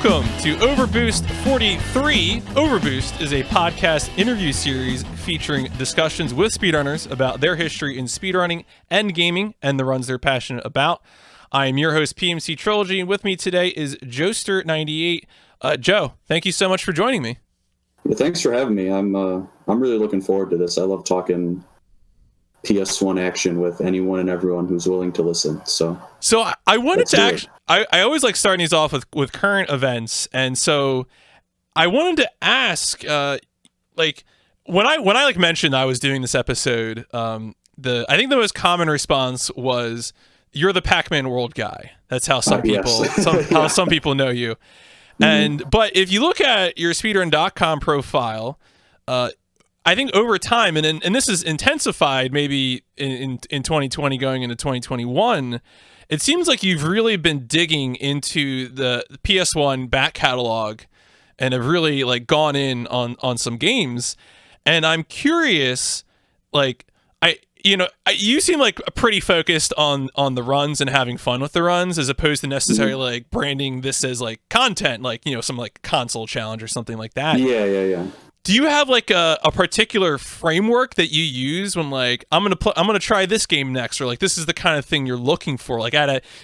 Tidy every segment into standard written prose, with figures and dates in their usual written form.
Welcome to OverBoost 43. OverBoost is a podcast interview series featuring discussions with speedrunners about their history in speedrunning and gaming and the runs they're passionate about. I am your host, PMC Trilogy, and with me today is Joester98. Joe, thank you so much for joining me. Yeah, thanks for having me. I'm really looking forward to this. I love talking PS1 action with anyone and everyone who's willing to listen. So I wanted to actually, I always like starting these off with current events, and so I wanted to ask, like when I like mentioned I was doing this episode, I think the most common response was, "You're the Pac-Man World guy." That's how some people some people know you. And but if you look at your speedrun.com profile, I think over time, and this is intensified maybe in 2020 going into 2021, it seems like you've really been digging into the PS1 back catalog and have really like gone in on some games. And I'm curious, like you seem like pretty focused on the runs and having fun with the runs, as opposed to necessarily like branding this as like content, like some like console challenge or something like that. Yeah. Do you have like a particular framework that you use when like I'm gonna try this game next, or like this is the kind of thing you're looking for? Like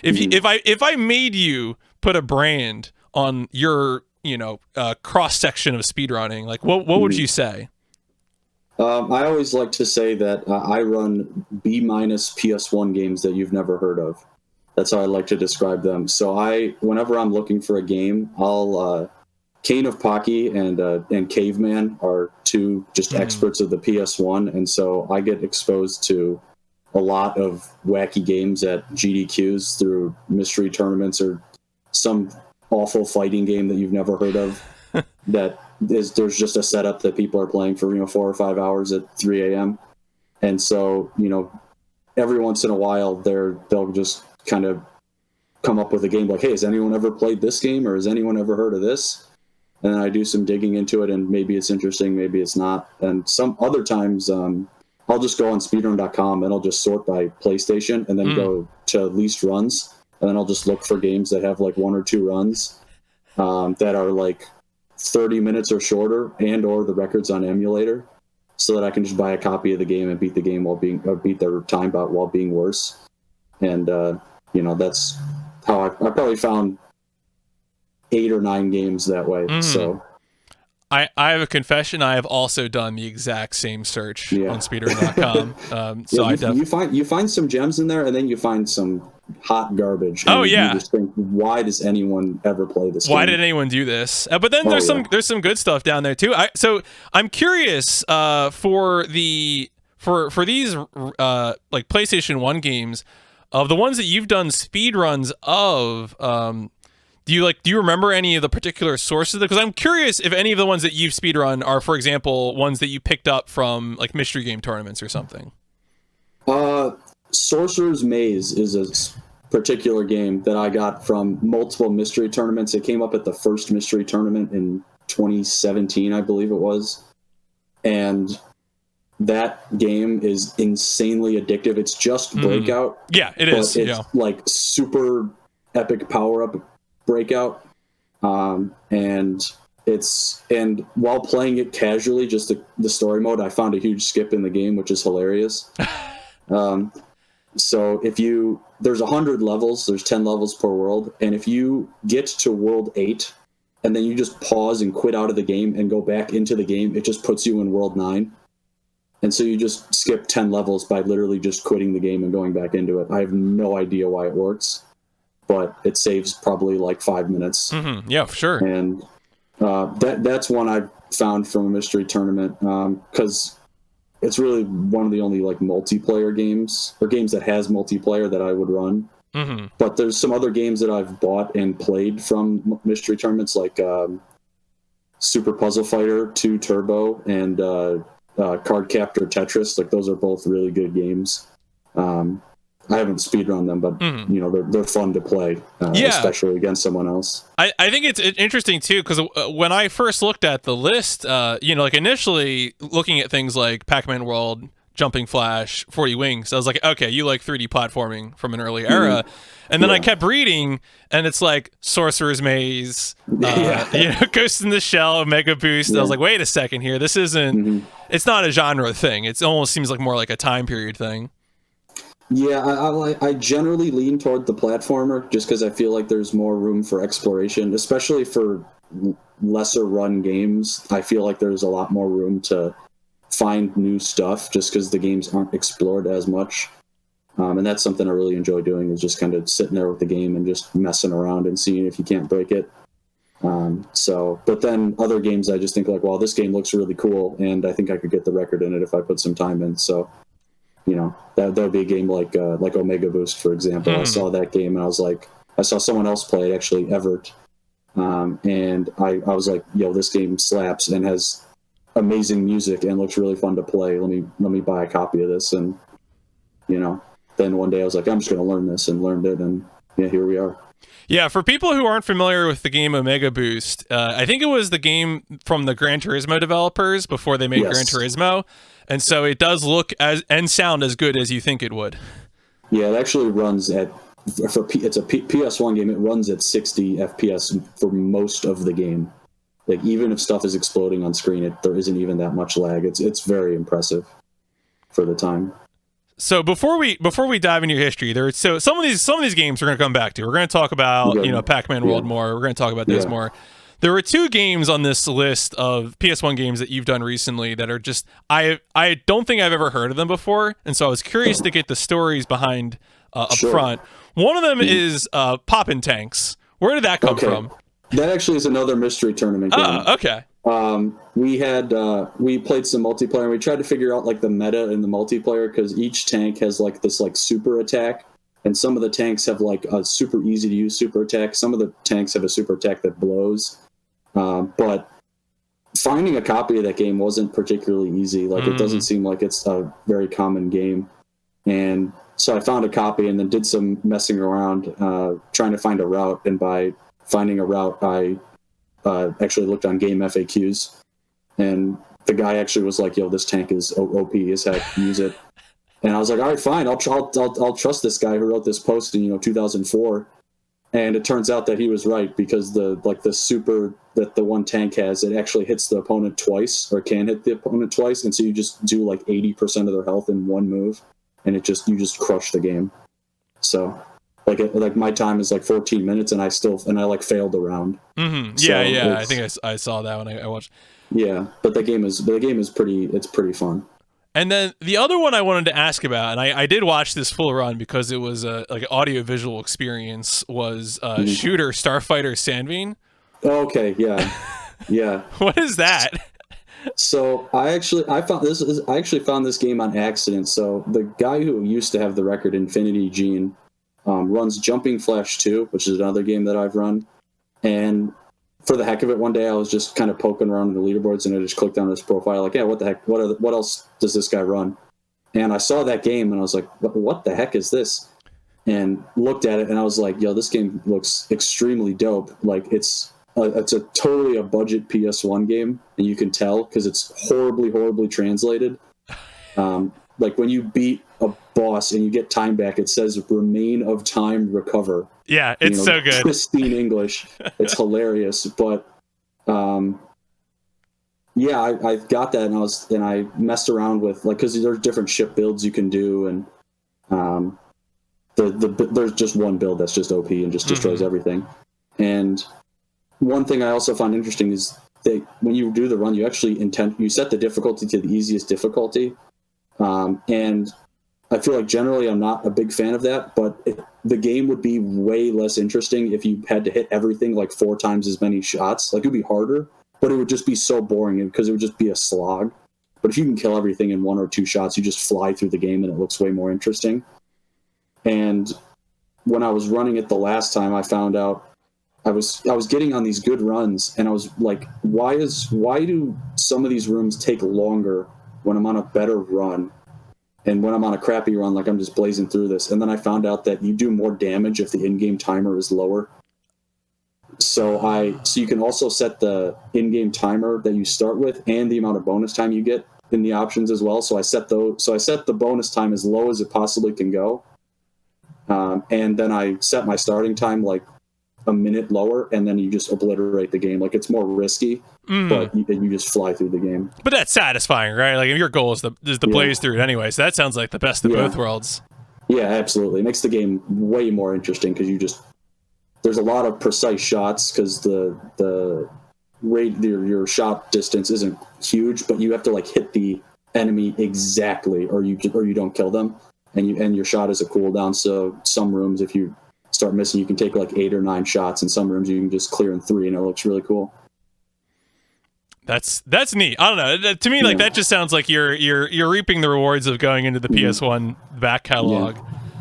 if I made you put a brand on your cross section of speedrunning, like what would you say? I always like to say that I run B- PS1 games that you've never heard of. That's how I like to describe them. So whenever I'm looking for a game, I'll Kane of Pocky and Caveman are two just experts of the PS1, and so I get exposed to a lot of wacky games at GDQs through mystery tournaments or some awful fighting game that you've never heard of. There's just a setup that people are playing for 4 or 5 hours at 3 a.m. And so every once in a while they'll just kind of come up with a game like, hey, has anyone ever played this game, or has anyone ever heard of this? And then I do some digging into it, and maybe it's interesting, maybe it's not. And some other times I'll just go on speedrun.com and I'll just sort by PlayStation and then go to least runs, and then I'll just look for games that have like 1 or 2 runs that are like 30 minutes or shorter, and or the records on emulator, so that I can just buy a copy of the game and beat the game beat their time bot while being worse. And that's how I probably found 8 or 9 games that way. So I have a confession. I have also done the exact same search on speedrun.com. You find some gems in there, and then you find some hot garbage. Oh, you just think, why does anyone ever play this game? Why did anyone do this? But then there's some good stuff down there too. So I'm curious for these like PlayStation 1 games, of the ones that you've done speedruns of. Do you remember any of the particular sources? Because I'm curious if any of the ones that you've speedrun are, for example, ones that you picked up from like mystery game tournaments or something. Sorcerer's Maze is a particular game that I got from multiple mystery tournaments. It came up at the first mystery tournament in 2017, I believe it was. And that game is insanely addictive. It's just Breakout. Yeah, it is. It's like super epic power-up Breakout. And while playing it casually, just the story mode, I found a huge skip in the game, which is hilarious. So there's 100 levels, there's 10 levels per world, and if you get to world 8 and then you just pause and quit out of the game and go back into the game, it just puts you in world 9. And so you just skip 10 levels by literally just quitting the game and going back into it. I have no idea why it works, but it saves probably like 5 minutes. Yeah, for sure. And that's one I found from a mystery tournament, because it's really one of the only like multiplayer games, or games that has multiplayer, that I would run. But there's some other games that I've bought and played from mystery tournaments, like Super Puzzle Fighter 2 Turbo and Card Captor Tetris. Like, those are both really good games. I haven't speedrun them, but they're fun to play, especially against someone else. I think it's interesting too, because when I first looked at the list, like initially looking at things like Pac-Man World, Jumping Flash, 40 Wings. I was like, okay, you like 3D platforming from an early era. And then I kept reading, and it's like Sorcerer's Maze, Ghost in the Shell, Mega Boost. I was like, wait a second here. This isn't, it's not a genre thing. It almost seems like more like a time period thing. Yeah, I generally lean toward the platformer just because I feel like there's more room for exploration, especially for lesser run games. I feel like there's a lot more room to find new stuff just because the games aren't explored as much. And that's something I really enjoy doing, is just kind of sitting there with the game and just messing around and seeing if you can't break it. But then other games I just think like, well, this game looks really cool and I think I could get the record in it if I put some time in. So, you know, that would be a game like Omega Boost, for example. I saw that game and I was like, I saw someone else play it, actually, Everett. And I was like, yo, this game slaps and has amazing music and looks really fun to play. Let me buy a copy of this. And, you know, then one day I was like, I'm just going to learn this, and learned it. And yeah, here we are. Yeah, for people who aren't familiar with the game Omega Boost, I think it was the game from the Gran Turismo developers before they made Gran Turismo. And so it does look and sound as good as you think it would. Yeah, it actually runs at, it's a PS1 game, it runs at 60 FPS for most of the game. Like, even if stuff is exploding on screen, there isn't even that much lag. It's very impressive for the time. So before we dive into your history, some of these games we're going to come back to. We're going to talk about Pac-Man World more. We're going to talk about those more. There were two games on this list of PS1 games that you've done recently that are just I don't think I've ever heard of them before, and so I was curious to get the stories behind up front. One of them is Poppin' Tanks. Where did that come from? That actually is another mystery tournament game. Oh, okay. We played some multiplayer, and we tried to figure out like the meta in the multiplayer, because each tank has like this like super attack, and some of the tanks have like a super easy to use super attack. Some of the tanks have a super attack that blows. But finding a copy of that game wasn't particularly easy. Like, it doesn't seem like it's a very common game. And so I found a copy and then did some messing around, trying to find a route. And by finding a route, I actually looked on game FAQs, and the guy actually was like, yo, this tank is OP as heck, use it. And I was like, all right, fine, I'll trust this guy who wrote this post in 2004. And it turns out that he was right, because the super that the one tank has, it actually hits the opponent twice, or can hit the opponent twice, and so you just do like 80% of their health in one move, and you just crush the game. So like my time is like 14 minutes, and I like failed a round. Mm-hmm. Yeah. I think I saw that when I watched. Yeah, but the game is pretty fun. And then the other one I wanted to ask about, and I did watch this full run because it was like an audio-visual experience, was Shooter Starfighter Sanvein. Okay, yeah. What is that? So I actually found this game on accident. So the guy who used to have the record, Infinity Gene, runs Jumping Flash 2, which is another game that I've run. And for the heck of it, one day I was just kind of poking around in the leaderboards, and I just clicked on his profile, like, yeah, what the heck? What else does this guy run? And I saw that game, and I was like, what the heck is this? And looked at it, and I was like, yo, this game looks extremely dope. Like, it's totally a budget PS1 game, and you can tell because it's horribly translated. Like, when you beat a boss and you get time back, it says remain of time recover. Yeah, it's so good. Pristine English. It's hilarious. But I got that, and I messed around with, like, because there's different ship builds you can do, and there's just one build that's just OP and just destroys everything. And one thing I also found interesting is that when you do the run, you actually you set the difficulty to the easiest difficulty. And I feel like generally I'm not a big fan of that, but the game would be way less interesting if you had to hit everything like 4 times as many shots. Like, it would be harder, but it would just be so boring because it would just be a slog. But if you can kill everything in 1 or 2 shots, you just fly through the game and it looks way more interesting. And when I was running it the last time, I found out I was getting on these good runs, and I was like, why do some of these rooms take longer when I'm on a better run, and when I'm on a crappy run, like, I'm just blazing through this? And then I found out that you do more damage if the in-game timer is lower. So you can also set the in-game timer that you start with and the amount of bonus time you get in the options as well. So I set the bonus time as low as it possibly can go, and then I set my starting time like a minute lower, and then you just obliterate the game. Like, it's more risky, but you just fly through the game. But that's satisfying, right? Like, your goal is to blaze through it anyway. So that sounds like the best of both worlds. Yeah, absolutely. It makes the game way more interesting because there's a lot of precise shots because the rate your shot distance isn't huge, but you have to like hit the enemy exactly, or you don't kill them, and your shot is a cooldown. So some rooms, if you start missing, you can take like 8 or 9 shots. In some rooms, you can just clear in 3, and it looks really cool. That's neat. I don't know. To me, like, that just sounds like you're reaping the rewards of going into the PS1 back catalog.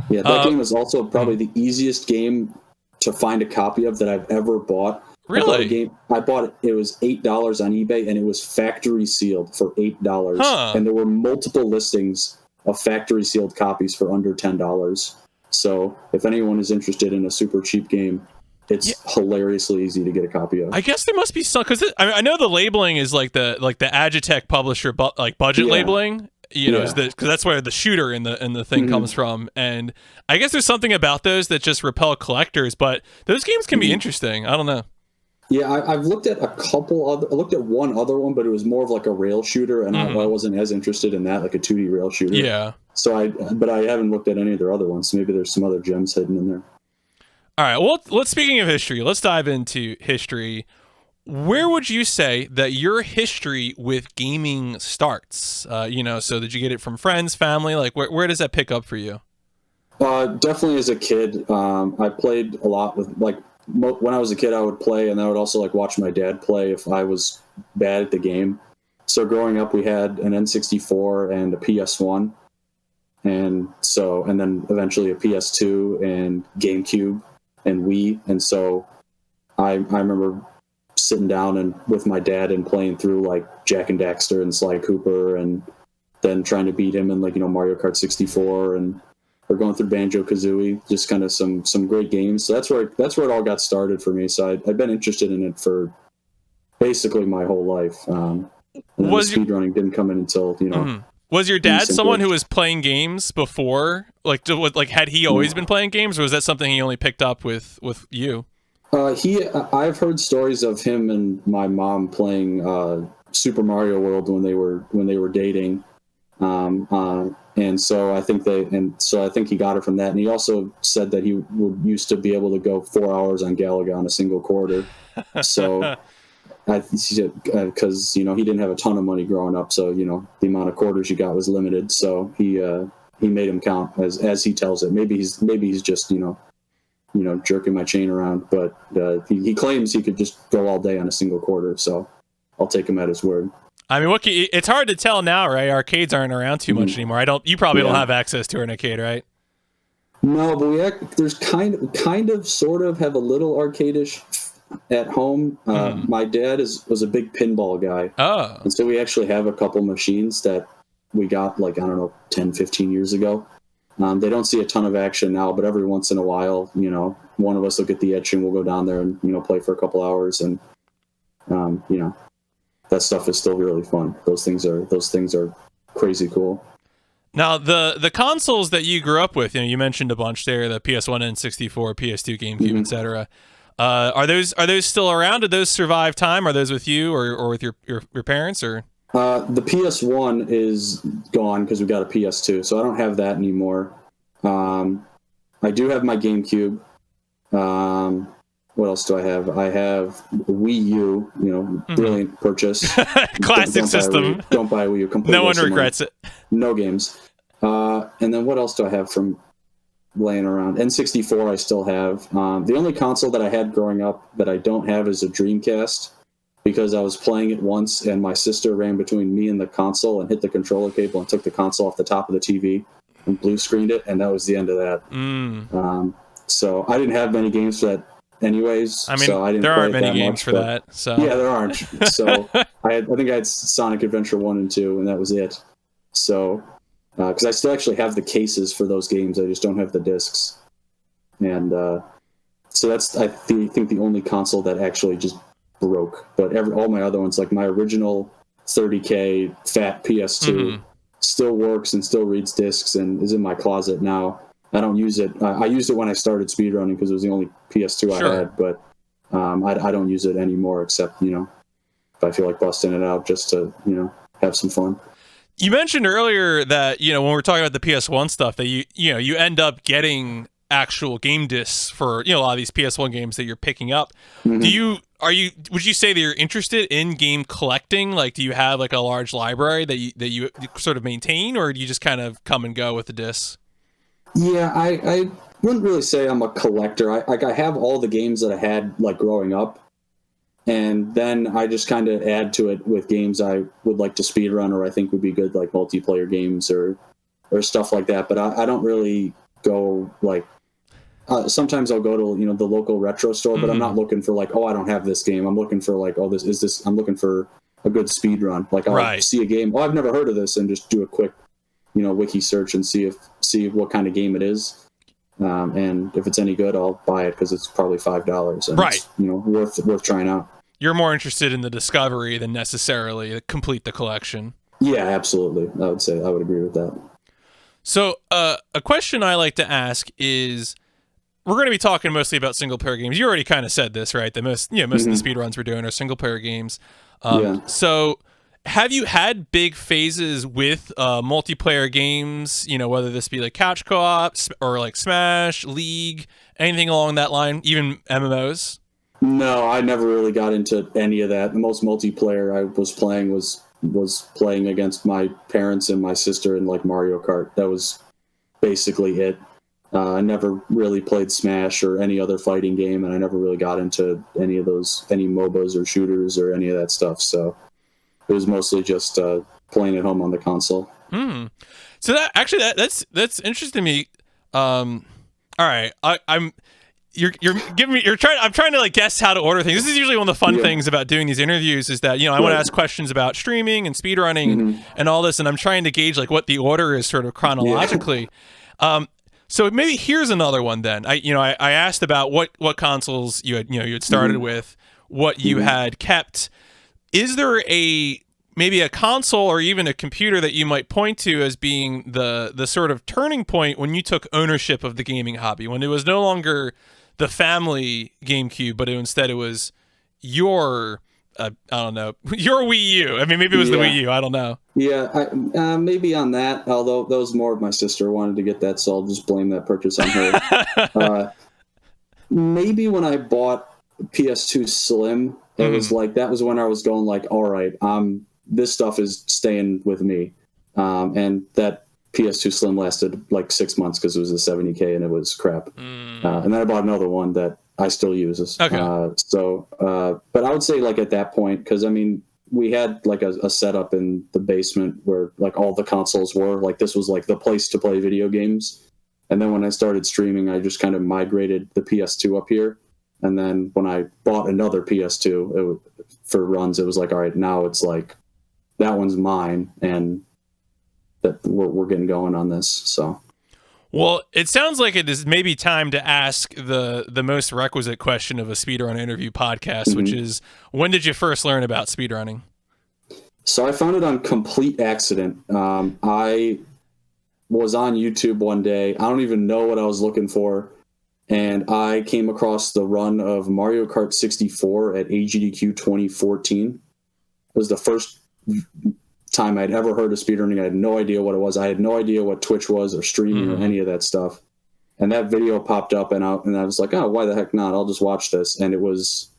Yeah, that game is also probably the easiest game to find a copy of that I've ever bought. Really? I bought it. It was $8 on eBay, and it was factory sealed for $8. And there were multiple listings of factory sealed copies for under $10. So if anyone is interested in a super cheap game, it's hilariously easy to get a copy of. I guess there must be some, because I know the labeling is like the Agitech publisher budget labeling. Because that's where the shooter in the thing comes from, and I guess there's something about those that just repel collectors. But those games can be interesting. I don't know. Yeah, I've looked at I looked at one other one, but it was more of like a rail shooter, and I wasn't as interested in that, like a 2D rail shooter. Yeah. So I haven't looked at any of their other ones. So maybe there's some other gems hidden in there. All right. Well, speaking of history, let's dive into history. Where would you say that your history with gaming starts? So did you get it from friends, family? Like, where does that pick up for you? Definitely as a kid. I played a lot with, like, when I was a kid, I would play, and I would also like watch my dad play if I was bad at the game. So growing up, we had an N64 and a PS1, and then eventually a PS2 and GameCube and Wii. And so I remember sitting down and with my dad and playing through like Jak and Daxter and Sly Cooper, and then trying to beat him in like Mario Kart 64, and we're going through Banjo-Kazooie, just kind of some great games. So that's where it all got started for me. So I've been interested in it for basically my whole life. And speedrunning didn't come in until Was your dad someone who was playing games before? Like had he always been playing games, or was that something he only picked up with you? I've heard stories of him and my mom playing Super Mario World when they were dating. And so I think he got it from that. And he also said that he used to be able to go 4 hours on Galaga on a single quarter. So because he didn't have a ton of money growing up, so the amount of quarters you got was limited. So he made him count as he tells it. Maybe he's just jerking my chain around, but he claims he could just go all day on a single quarter. So I'll take him at his word. I mean, it's hard to tell now, right? Arcades aren't around too much anymore. You probably don't have access to an arcade, right? No, but there's kind of sort of have a little arcade-ish at home. My dad was a big pinball guy. Oh. And so we actually have a couple machines that we got 10, 15 years ago. They don't see a ton of action now, but every once in a while, one of us will get the itch and we'll go down there and, play for a couple hours. And, that stuff is still really fun. Those things are crazy cool. Now, the consoles that you grew up with, you mentioned a bunch there, the PS1, N64, PS2, GameCube, etc. Are those still around? Did those survive time? Are those with you or with your parents? Or the PS1 is gone because we got a PS2, so I don't have that anymore. I do have my GameCube. What else do I have? I have Wii U, brilliant purchase. Classic system. Don't buy a Wii U. No one regrets it. No games. And then what else do I have from laying around? N64 I still have. The only console that I had growing up that I don't have is a Dreamcast, because I was playing it once and my sister ran between me and the console and hit the controller cable and took the console off the top of the TV and blue screened it, and that was the end of that. So I didn't have many games for that anyways. I mean, so I didn't there aren't play many that games much, for that. So yeah, there aren't. So I think I had Sonic Adventure 1 and 2, and that was it. So because I still actually have the cases for those games, I just don't have the discs. And so that's I think the only console that actually just broke. But all my other ones, like my original 30K fat PS2 still works and still reads discs and is in my closet now. I don't use it. I used it when I started speedrunning because it was the only PS2 I had, but I don't use it anymore except, if I feel like busting it out just to, have some fun. You mentioned earlier that, when we're talking about the PS1 stuff, that you end up getting actual game discs for, a lot of these PS1 games that you're picking up. Would you say that you're interested in game collecting? Like, do you have like a large library that you sort of maintain, or do you just kind of come and go with the discs? Yeah, I wouldn't really say I'm a collector. I have all the games that I had like growing up, and then I just kind of add to it with games I would like to speedrun or I think would be good, like multiplayer games or stuff like that. But I don't really go like. Sometimes I'll go to the local retro store, but I'm not looking for like, I don't have this game. I'm looking for like, I'm looking for a good speedrun. Like I'll see a game. I've never heard of this, and just do a quick wiki search and see what kind of game it is, and if it's any good, I'll buy it because it's probably $5 and it's, worth trying out. You're more interested in the discovery than necessarily complete the collection. Yeah, absolutely. I would agree with that. So a question I like to ask is, we're going to be talking mostly about single player games. You already kind of said this, right? That most of the speedruns we're doing are single player games. So have you had big phases with multiplayer games, whether this be like couch co-op or like Smash, League, anything along that line, even MMOs? No, I never really got into any of that. The most multiplayer I was playing was playing against my parents and my sister in like Mario Kart. That was basically it. I never really played Smash or any other fighting game, and I never really got into any MOBAs or shooters or any of that stuff. So it was mostly just playing at home on the console. So that's interesting to me. All right, I'm trying to like guess how to order things. This is usually one of the fun things about doing these interviews is that I want to ask questions about streaming and speedrunning and all this, and I'm trying to gauge like what the order is sort of chronologically. So maybe here's another one then. I asked about what consoles you had started with, what you had kept. Is there maybe a console or even a computer that you might point to as being the sort of turning point when you took ownership of the gaming hobby, when it was no longer the family GameCube, but instead it was your I don't know, your Wii U? I mean, maybe it was the Wii U. I don't know. Yeah, maybe on that, although that was more of my sister wanted to get that, so I'll just blame that purchase on her. Maybe when I bought PS2 Slim, it was like, that was when I was going like, all right, this stuff is staying with me. And that PS2 Slim lasted like 6 months because it was a 70K and it was crap. And then I bought another one that I still use. Okay. But I would say like at that point, because I mean, we had like a setup in the basement where like all the consoles were, like this was like the place to play video games. And then when I started streaming, I just kind of migrated the PS2 up here. And then when I bought another PS2 for runs, it was like, all right, now it's like, that one's mine. And that we're getting going on this. So. Well, it sounds like it is maybe time to ask the most requisite question of a speedrun interview podcast, which is, when did you first learn about speedrunning? So I found it on complete accident. I was on YouTube one day. I don't even know what I was looking for. And I came across the run of Mario Kart 64 at AGDQ 2014. It was the first time I'd ever heard of speedrunning. I had no idea what it was. I had no idea what Twitch was or streaming or any of that stuff. And that video popped up, and I was like, oh, why the heck not? I'll just watch this. And it was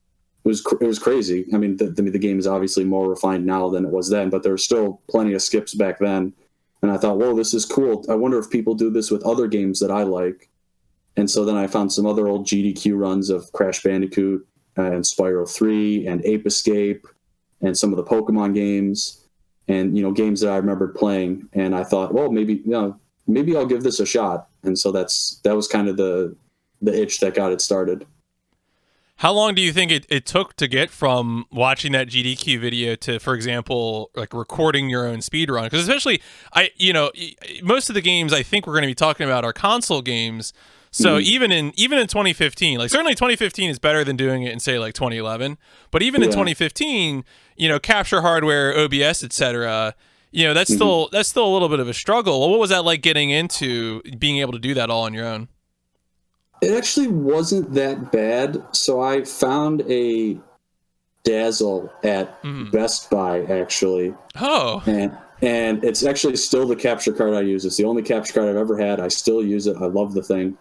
crazy. I mean, the game is obviously more refined now than it was then, but there were still plenty of skips back then. And I thought, whoa, this is cool. I wonder if people do this with other games that I like. And so then I found some other old GDQ runs of Crash Bandicoot and Spyro 3 and Ape Escape and some of the Pokemon games. And, games that I remembered playing. And I thought, well, maybe I'll give this a shot. And so that was kind of the itch that got it started. How long do you think it took to get from watching that GDQ video to, for example, like recording your own speedrun? Because especially, most of the games I think we're going to be talking about are console games. So even in 2015, like certainly 2015 is better than doing it in say like 2011. But even in 2015, capture hardware, OBS, etc. That's still a little bit of a struggle. Well, what was that like getting into being able to do that all on your own? It actually wasn't that bad. So I found a Dazzle at Best Buy, actually. Oh. And it's actually still the capture card I use. It's the only capture card I've ever had. I still use it. I love the thing.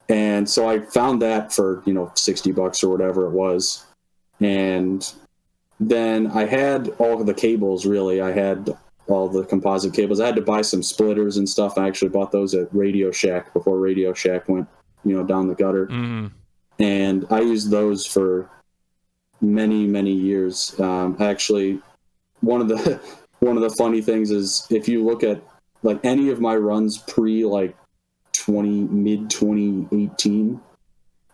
And so I found that for, $60 or whatever it was. And then I had all of the cables, really. I had all the composite cables. I had to buy some splitters and stuff. I actually bought those at Radio Shack before Radio Shack went, down the gutter. And I used those for many, many years. Actually, one of the funny things is if you look at like any of my runs pre like mid 2018,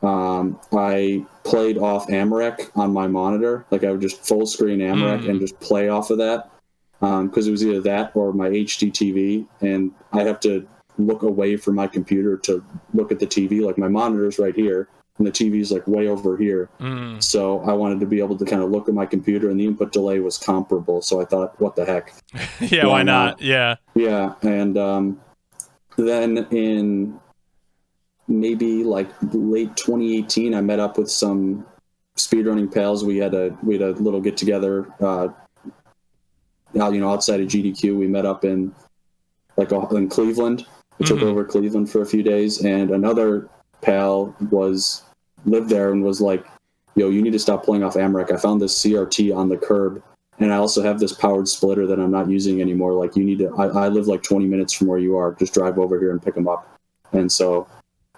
I played off Amarek on my monitor. Like I would just full screen Amarek and just play off of that, because it was either that or my HD TV, and I have to look away from my computer to look at the TV. Like my monitor's right here and the TV's like way over here. So I wanted to be able to kind of look at my computer, and the input delay was comparable. So I thought, what the heck? Yeah, why not? Yeah. Yeah. And then in maybe like late 2018, I met up with some speedrunning pals. We had a little get together, outside of GDQ. We met up in Cleveland. We took over Cleveland for a few days, and another pal lived there and was like, yo, you need to stop playing off Amarek. I found this CRT on the curb, and I also have this powered splitter that I'm not using anymore. Like, you need to, I live like 20 minutes from where you are. Just drive over here and pick them up. And so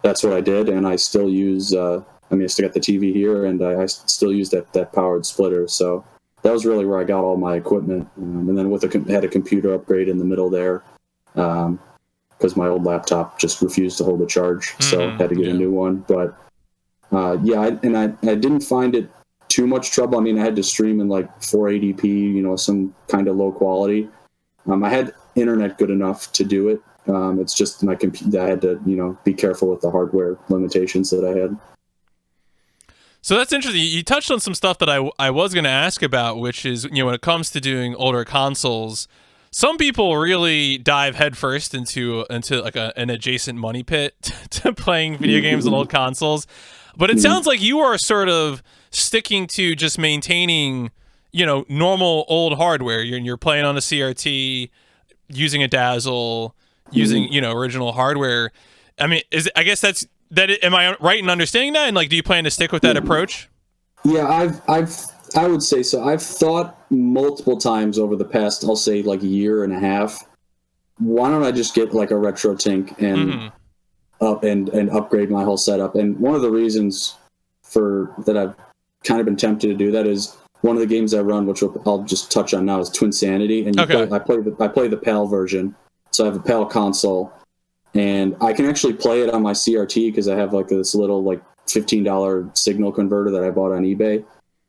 that's what I did, and I still use, I still got the TV here, and I still use that powered splitter. So that was really where I got all my equipment. And then had a computer upgrade in the middle there, because my old laptop just refused to hold a charge, so I had to get a new one. But I didn't find it too much trouble. I mean, I had to stream in like 480p, some kind of low quality. I had internet good enough to do it. It's just my computer. I had to, be careful with the hardware limitations that I had. So that's interesting. You touched on some stuff that I was going to ask about, which is, when it comes to doing older consoles, some people really dive headfirst into like an adjacent money pit to playing video games on old consoles. But it sounds like you are sort of sticking to just maintaining, normal old hardware. You're playing on a CRT, using a Dazzle, using, original hardware. I mean, am I right in understanding that? And like, do you plan to stick with that approach? Yeah, I would say so. I've thought multiple times over the past, I'll say like a year and a half, why don't I just get like a RetroTink and upgrade my whole setup? And one of the reasons that I've kind of been tempted to do that is one of the games I run, which I'll just touch on now, is Twin Sanity. And I play the PAL version. So I have a PAL console, and I can actually play it on my CRT because I have like this little like $15 signal converter that I bought on eBay.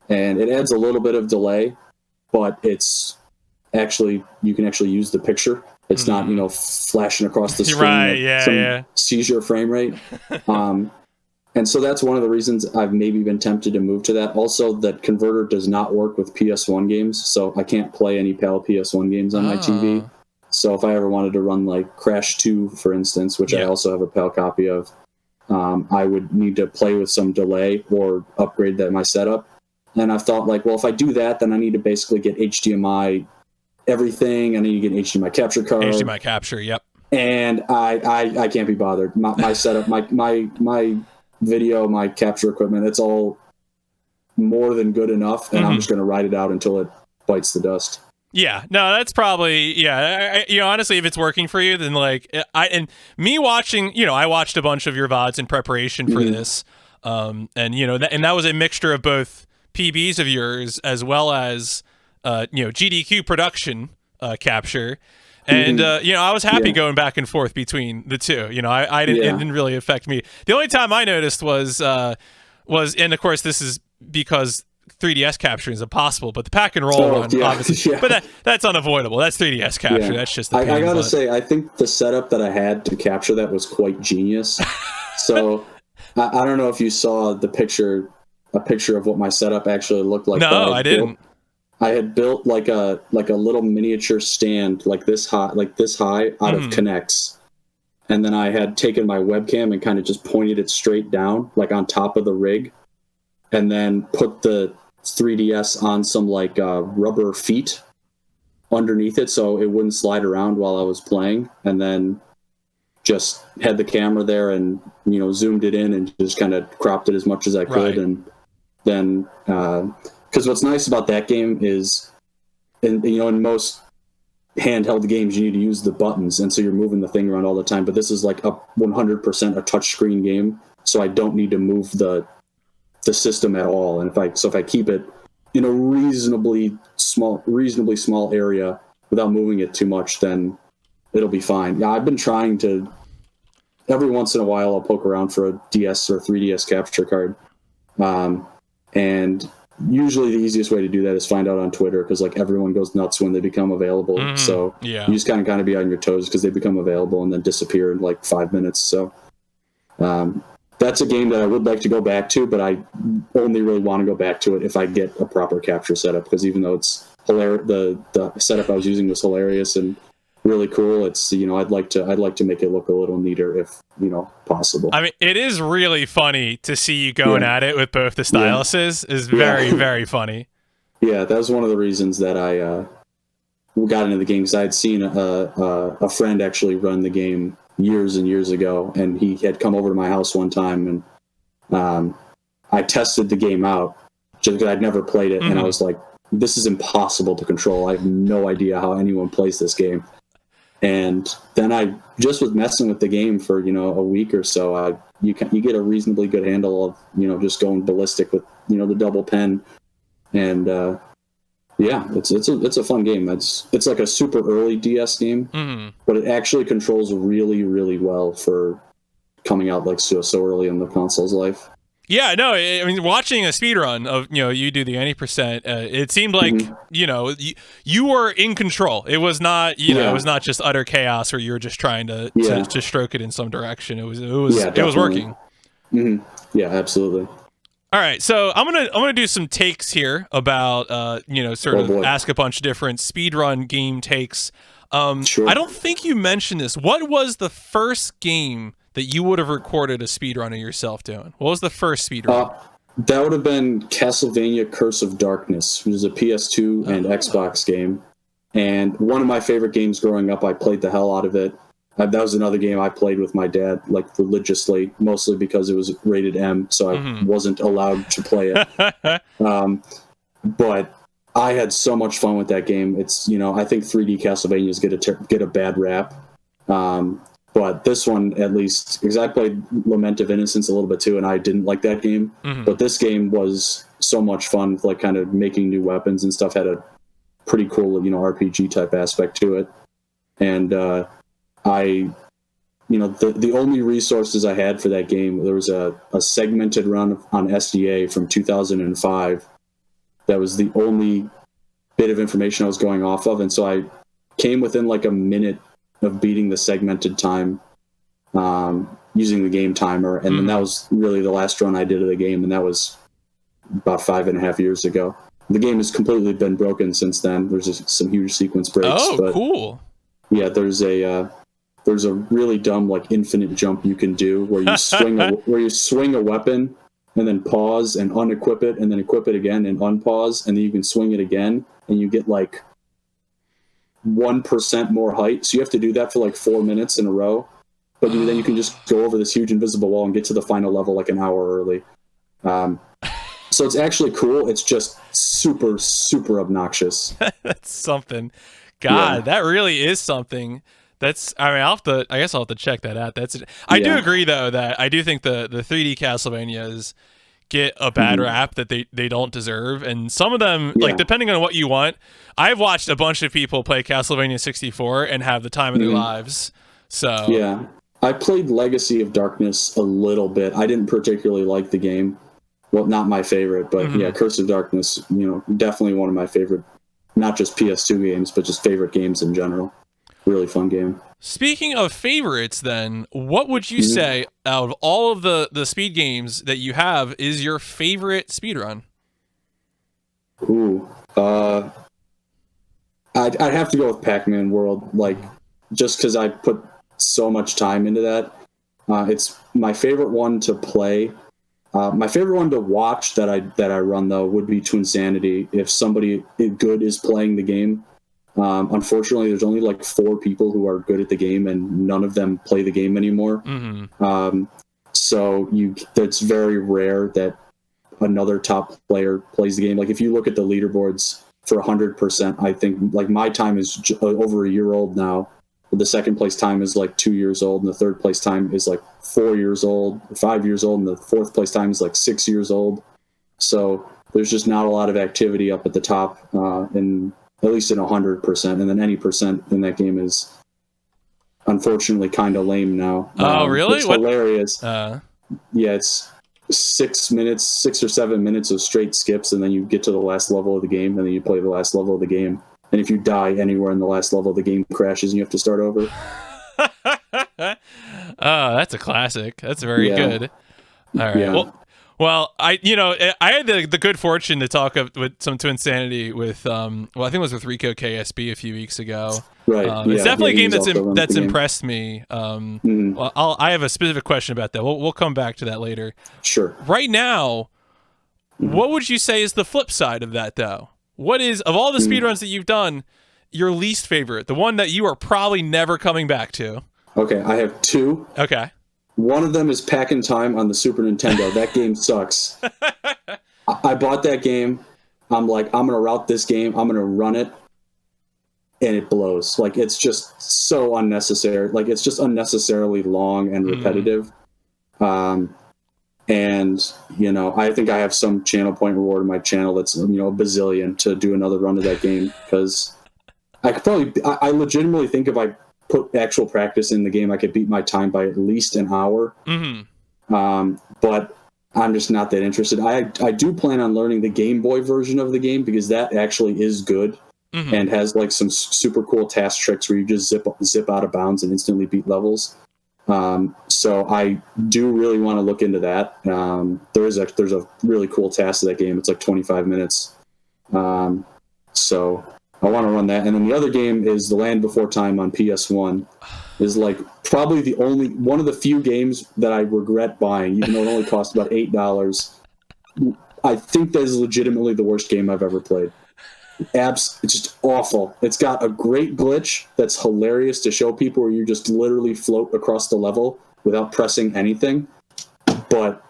And it adds a little bit of delay, but it's actually, you can actually use the picture. It's not, flashing across the screen at seizure frame rate. And so that's one of the reasons I've maybe been tempted to move to that. Also, that converter does not work with PS1 games, so I can't play any PAL PS1 games on my TV. So if I ever wanted to run like Crash 2, for instance, which I also have a PAL copy of, I would need to play with some delay or upgrade my setup. And I thought, like, well, if I do that, then I need to basically get HDMI everything. I need to get HDMI capture card. HDMI capture, yep. And I can't be bothered. My setup, my video, my capture equipment, it's all more than good enough, and I'm just going to ride it out until it bites the dust. Yeah, no, that's probably, honestly, if it's working for you, then like, I watched a bunch of your VODs in preparation for this, and that was a mixture of both PBs of yours as well as, GDQ production capture. And, I was happy going back and forth between the two. It didn't really affect me. The only time I noticed was, and of course this is because 3DS capturing is impossible, but the Pac and Roll one, obviously. Yeah. But that's unavoidable. That's 3DS capture. Yeah. That's just the I gotta say, I think the setup that I had to capture that was quite genius. So I don't know if you saw a picture of what my setup actually looked like. No, I didn't. I had built like a little miniature stand like this high out of Kinects. And then I had taken my webcam and kind of just pointed it straight down, like on top of the rig, and then put the 3DS on some like rubber feet underneath it so it wouldn't slide around while I was playing, and then just had the camera there and zoomed it in and just kind of cropped it as much as I could. Right. And then because what's nice about that game is in most handheld games you need to use the buttons, and so you're moving the thing around all the time, but this is like a 100% a touchscreen game, so I don't need to move the system at all. And if I keep it in a reasonably small area without moving it too much, then it'll be fine. Yeah, I've been trying to, every once in a while I'll poke around for a DS or 3DS capture card. And usually the easiest way to do that is find out on Twitter, because like everyone goes nuts when they become available. So you just kind of be on your toes because they become available and then disappear in like 5 minutes. So that's a game that I would like to go back to, but I only really want to go back to it if I get a proper capture setup, because even though it's hilarious, the setup I was using was hilarious and really cool, it's I'd like to make it look a little neater if possible. I mean, it is really funny to see you going at it with both the styluses. Is very very funny. Yeah, that was one of the reasons that I got into the game, because I had seen a friend actually run the game years and years ago, and he had come over to my house one time, and I tested the game out just because I'd never played it, and I was like, this is impossible to control. I have no idea how anyone plays this game. And then I just was messing with the game for a week or so. You get a reasonably good handle of just going ballistic with the double pen, and it's a fun game. It's like a super early DS game, but it actually controls really really well for coming out like so early in the console's life. Yeah, no, I mean, watching a speedrun of, you do the 90%, it seemed like, you were in control. It was not, it was not just utter chaos where you were just trying to stroke it in some direction. It was working. Yeah, absolutely. All right, so I'm gonna do some takes here about, ask a bunch of different speedrun game takes. Sure. I don't think you mentioned this. What was the first game that you would have recorded a speedrun of yourself doing? What was the first speedrun? That would have been Castlevania Curse of Darkness, which is a PS2 and Xbox game. And one of my favorite games growing up, I played the hell out of it. That was another game I played with my dad, like religiously, mostly because it was rated M, so I wasn't allowed to play it. But I had so much fun with that game. It's, I think 3D Castlevanias get a bad rap. But this one, at least, because I played Lament of Innocence a little bit too, and I didn't like that game. But this game was so much fun, like kind of making new weapons and stuff. Had a pretty cool, RPG type aspect to it. And the only resources I had for that game, there was a segmented run on SDA from 2005. That was the only bit of information I was going off of, and so I came within like a minute of beating the segmented time using the game timer, and then that was really the last run I did of the game, and that was about 5.5 years ago. The game has completely been broken since then. There's some huge sequence breaks. Oh, cool. Yeah, there's a really dumb like infinite jump you can do where you swing a weapon and then pause and unequip it and then equip it again and unpause, and then you can swing it again and you get like 1% more height. So you have to do that for like 4 minutes in a row. But then you can just go over this huge invisible wall and get to the final level like an hour early. So it's actually cool. It's just super, super obnoxious. That's something. God, that really is something. I guess I'll have to check that out. I do agree though that I do think the 3D Castlevanias get a bad rap that they don't deserve, and some of them, like depending on what you want. I've watched a bunch of people play Castlevania 64 and have the time of their lives. So yeah, I played Legacy of Darkness a little bit. I didn't particularly like the game. well, not my favorite, but yeah, Curse of Darkness, definitely one of my favorite, not just PS2 games, but just favorite games in general. Really fun game. Speaking of favorites, then, what would you say out of all of the speed games that you have is your favorite speedrun? Ooh, I'd have to go with Pac-Man World, just because I put so much time into that. It's my favorite one to play. My favorite one to watch that I run, though, would be to Sanity. If somebody good is playing the game, unfortunately, there's only 4 people who are good at the game, and none of them play the game anymore. So it's very rare that another top player plays the game. If you look at the leaderboards for 100%, I think my time is over a year old now. The second place time is 2 years old, and the third place time is 4 years old, 5 years old, and the fourth place time is 6 years old. So there's just not a lot of activity up at the top, and at least in 100%, and then any percent in that game is unfortunately kind of lame now. Oh, really? It's hilarious. Yeah, it's 6 or 7 minutes of straight skips, and then you get to the last level of the game, and then you play the last level of the game. And if you die anywhere in the last level, the game crashes and you have to start over. Oh, that's a classic. That's very good. All right. Yeah. Well, I had the good fortune to talk to Insanity with I think it was with Rico KSB a few weeks ago. Right. It's definitely a game that's impressed me. Well, I have a specific question about that. We'll come back to that later. Sure. Right now, what would you say is the flip side of that, though? What is, of all the speedruns that you've done, your least favorite? The one that you are probably never coming back to? Okay, I have 2. Okay. One of them is Pac-Man on the Super Nintendo. That game sucks. I bought that game. I'm I'm going to route this game. I'm going to run it. And it blows. It's just so unnecessary. It's just unnecessarily long and repetitive. And, I think I have some channel point reward in my channel that's, a bazillion to do another run of that game, because I legitimately think if I put actual practice in the game, I could beat my time by at least an hour. But I'm just not that interested. I do plan on learning the Game Boy version of the game, because that actually is good and has some super cool task tricks where you just zip out of bounds and instantly beat levels. So I do really want to look into that. There's a really cool task to that game. It's 25 minutes. So I want to run that. And then the other game is The Land Before Time on PS1. Is probably one of the few games that I regret buying, even though it only cost about $8. I think that is legitimately the worst game I've ever played. It's just awful. It's got a great glitch that's hilarious to show people, where you just literally float across the level without pressing anything. But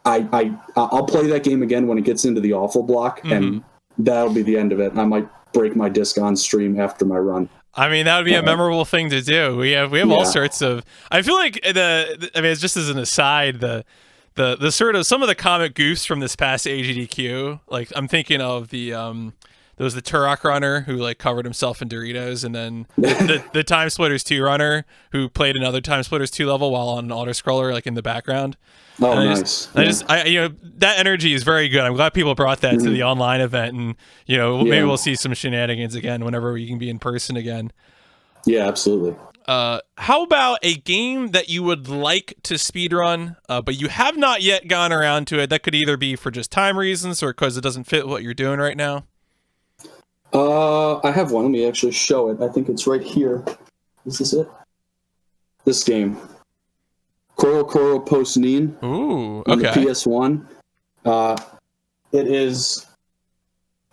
I'll play that game again when it gets into the awful block, and that'll be the end of it. I might break my disc on stream after my run. I mean, that would be a memorable thing to do. We have all sorts of. I feel like it's just as an aside, the sort of some of the comic goofs from this past AGDQ. I'm thinking of there was the Turok runner who covered himself in Doritos, and then the Time Splitters 2 runner who played another Time Splitters 2 level while on an auto scroller in the background. Oh, nice. That energy is very good. I'm glad people brought that to the online event, and maybe we'll see some shenanigans again whenever we can be in person again. Yeah, absolutely. How about a game that you would like to speedrun, but you have not yet gone around to it? That could either be for just time reasons or because it doesn't fit what you're doing right now. I have one. Let me actually show it. I think it's right here. Is this it? This game. Koro Post Nin. Ooh, okay. On the PS1. It is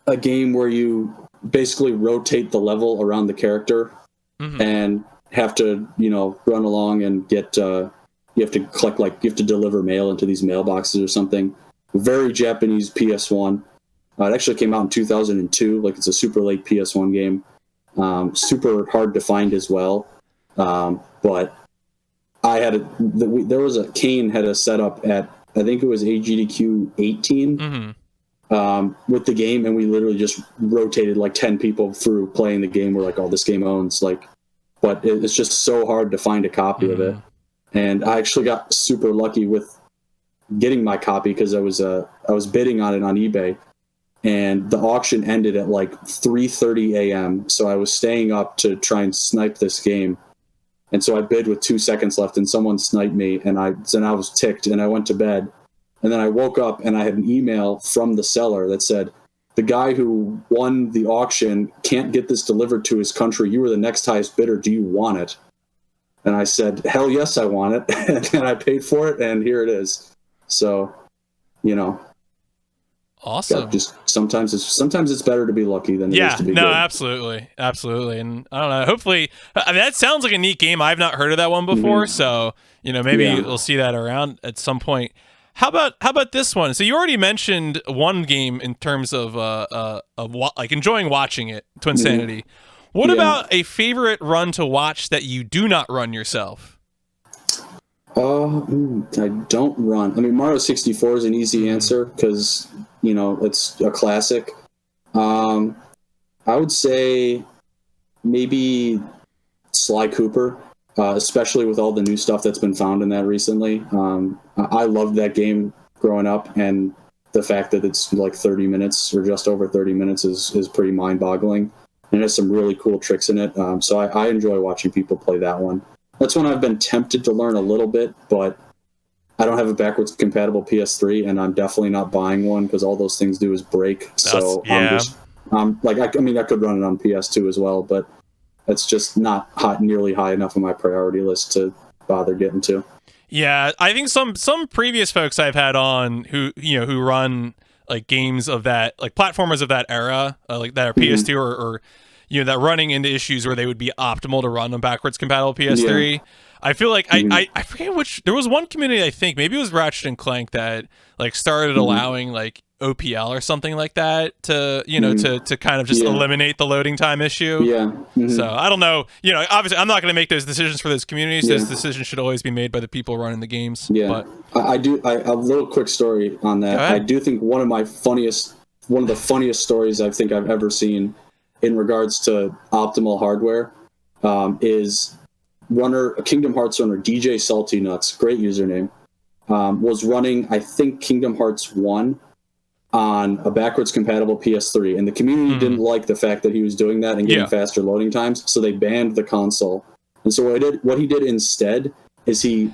a game where you basically rotate the level around the character and have to, run along and get, you have to collect, you have to deliver mail into these mailboxes or something. Very Japanese PS1. It actually came out in 2002. It's a super late PS1 game. Super hard to find as well. But I had Kane had a setup at, I think it was AGDQ 18 with the game, and we literally just rotated 10 people through playing the game. We're oh, this game owns, but it's just so hard to find a copy of it. And I actually got super lucky with getting my copy because I was bidding on it on eBay, and the auction ended at like 3:30 a.m. So I was staying up to try and snipe this game, and so I bid with 2 seconds left, and someone sniped me, and I was ticked, and I went to bed, and then I woke up and I had an email from the seller that said, "The guy who won the auction can't get this delivered to his country. You were the next highest bidder. Do you want it?" And I said, "Hell yes, I want it." And I paid for it, and here it is. So, awesome. Just sometimes it's better to be lucky than it is to be good. Absolutely, and I don't know. Hopefully, I mean, that sounds like a neat game. I've not heard of that one before, so maybe we'll see that around at some point. How about this one? So you already mentioned one game in terms of like enjoying watching it, Twin Sanity. What about a favorite run to watch that you do not run yourself? I don't run. I mean, Mario 64 is an easy answer because, it's a classic. I would say maybe Sly Cooper, especially with all the new stuff that's been found in that recently. I loved that game growing up, and the fact that it's like 30 minutes or just over 30 minutes is pretty mind-boggling. And it has some really cool tricks in it. So I enjoy watching people play that one. That's one I've been tempted to learn a little bit, but I don't have a backwards compatible PS3, and I'm definitely not buying one because all those things do is break. So I could run it on PS2 as well, but it's just not nearly high enough on my priority list to bother getting to. Yeah, I think some previous folks I've had on who run like games of that, like platformers of that era, like that are PS2 or that running into issues where they would be optimal to run on backwards compatible PS3. Yeah. I feel like I forget which. There was one community, I think maybe it was Ratchet and Clank, that like started allowing like OPL or something like that to to kind of just eliminate the loading time issue. Yeah. So I don't know. Obviously I'm not going to make those decisions for those communities. Those decisions should always be made by the people running the games. Yeah. But I do. A little quick story on that. I do think one of the funniest stories I think I've ever seen in regards to optimal hardware is a Kingdom Hearts runner, DJ Salty Nuts, great username, was running, I think, Kingdom Hearts 1 on a backwards compatible PS3, and the community didn't like the fact that he was doing that and getting faster loading times, so they banned the console. And so what he did instead is he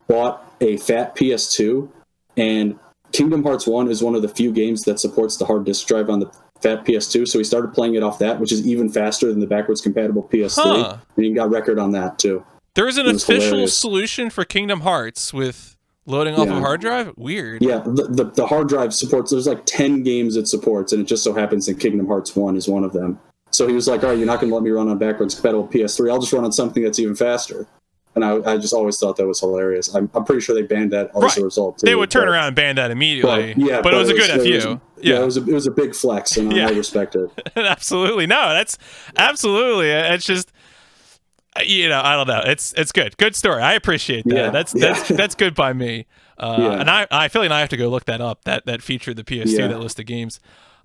bought a fat PS2, and Kingdom Hearts 1 is one of the few games that supports the hard disk drive on the fat PS2, so he started playing it off that, which is even faster than the backwards compatible PS3, and he got record on that too. There's an official solution for Kingdom Hearts with loading off of hard drive? Weird. Yeah, the hard drive supports, there's like 10 games it supports, and it just so happens that Kingdom Hearts 1 is one of them. So he was like, all right, you're not going to let me run on backwards compatible PS3, I'll just run on something that's even faster. And I just always thought that was hilarious. I'm pretty sure they banned that as a result too. They would turn around and ban that immediately. But it was a good FU. It was a big flex, and I respect it. Absolutely. No, that's absolutely. It's just, I don't know. It's good. Good story. I appreciate that. That's good by me. And I feel like I have to go look that up. That featured the PS2, that list of games.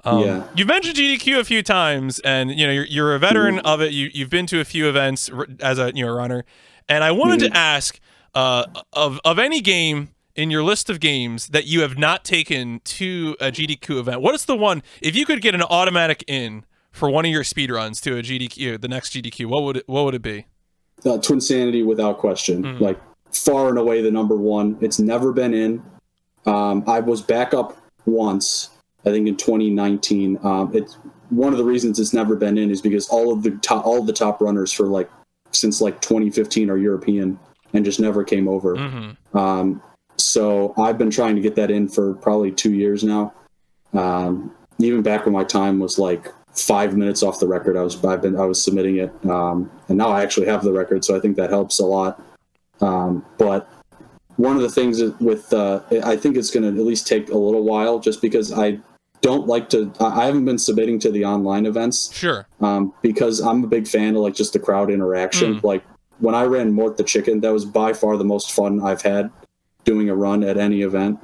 You've mentioned GDQ a few times, and you're a veteran of it. You've been to a few events as a runner. And I wanted to ask, of any game in your list of games that you have not taken to a GDQ event, what is the one, if you could get an automatic in for one of your speedruns to a GDQ, the next GDQ, what would it be? Twin Sanity, without question. Like, far and away the number one. It's never been in. I was back up once, I think in 2019. It's one of the reasons it's never been in is because all of the top runners for since 2015 are European and just never came over. So I've been trying to get that in for probably 2 years now. Even back when my time was 5 minutes off the record, I was submitting it, and now I actually have the record, so I think that helps a lot. But one of the things with I think it's going to at least take a little while, just because I haven't been submitting to the online events. Sure. Because I'm a big fan of just the crowd interaction. Like when I ran Mort the Chicken, that was by far the most fun I've had doing a run at any event.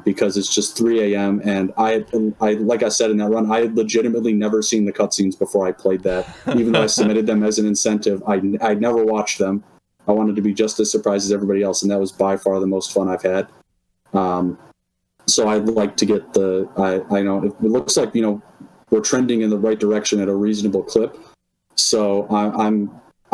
Because it's just 3 a.m. and I like I said in that run, I had legitimately never seen the cutscenes before I played that. Even though I submitted them as an incentive, I never watched them. I wanted to be just as surprised as everybody else, and that was by far the most fun I've had. So I'd like to get I know it looks like, we're trending in the right direction at a reasonable clip. So I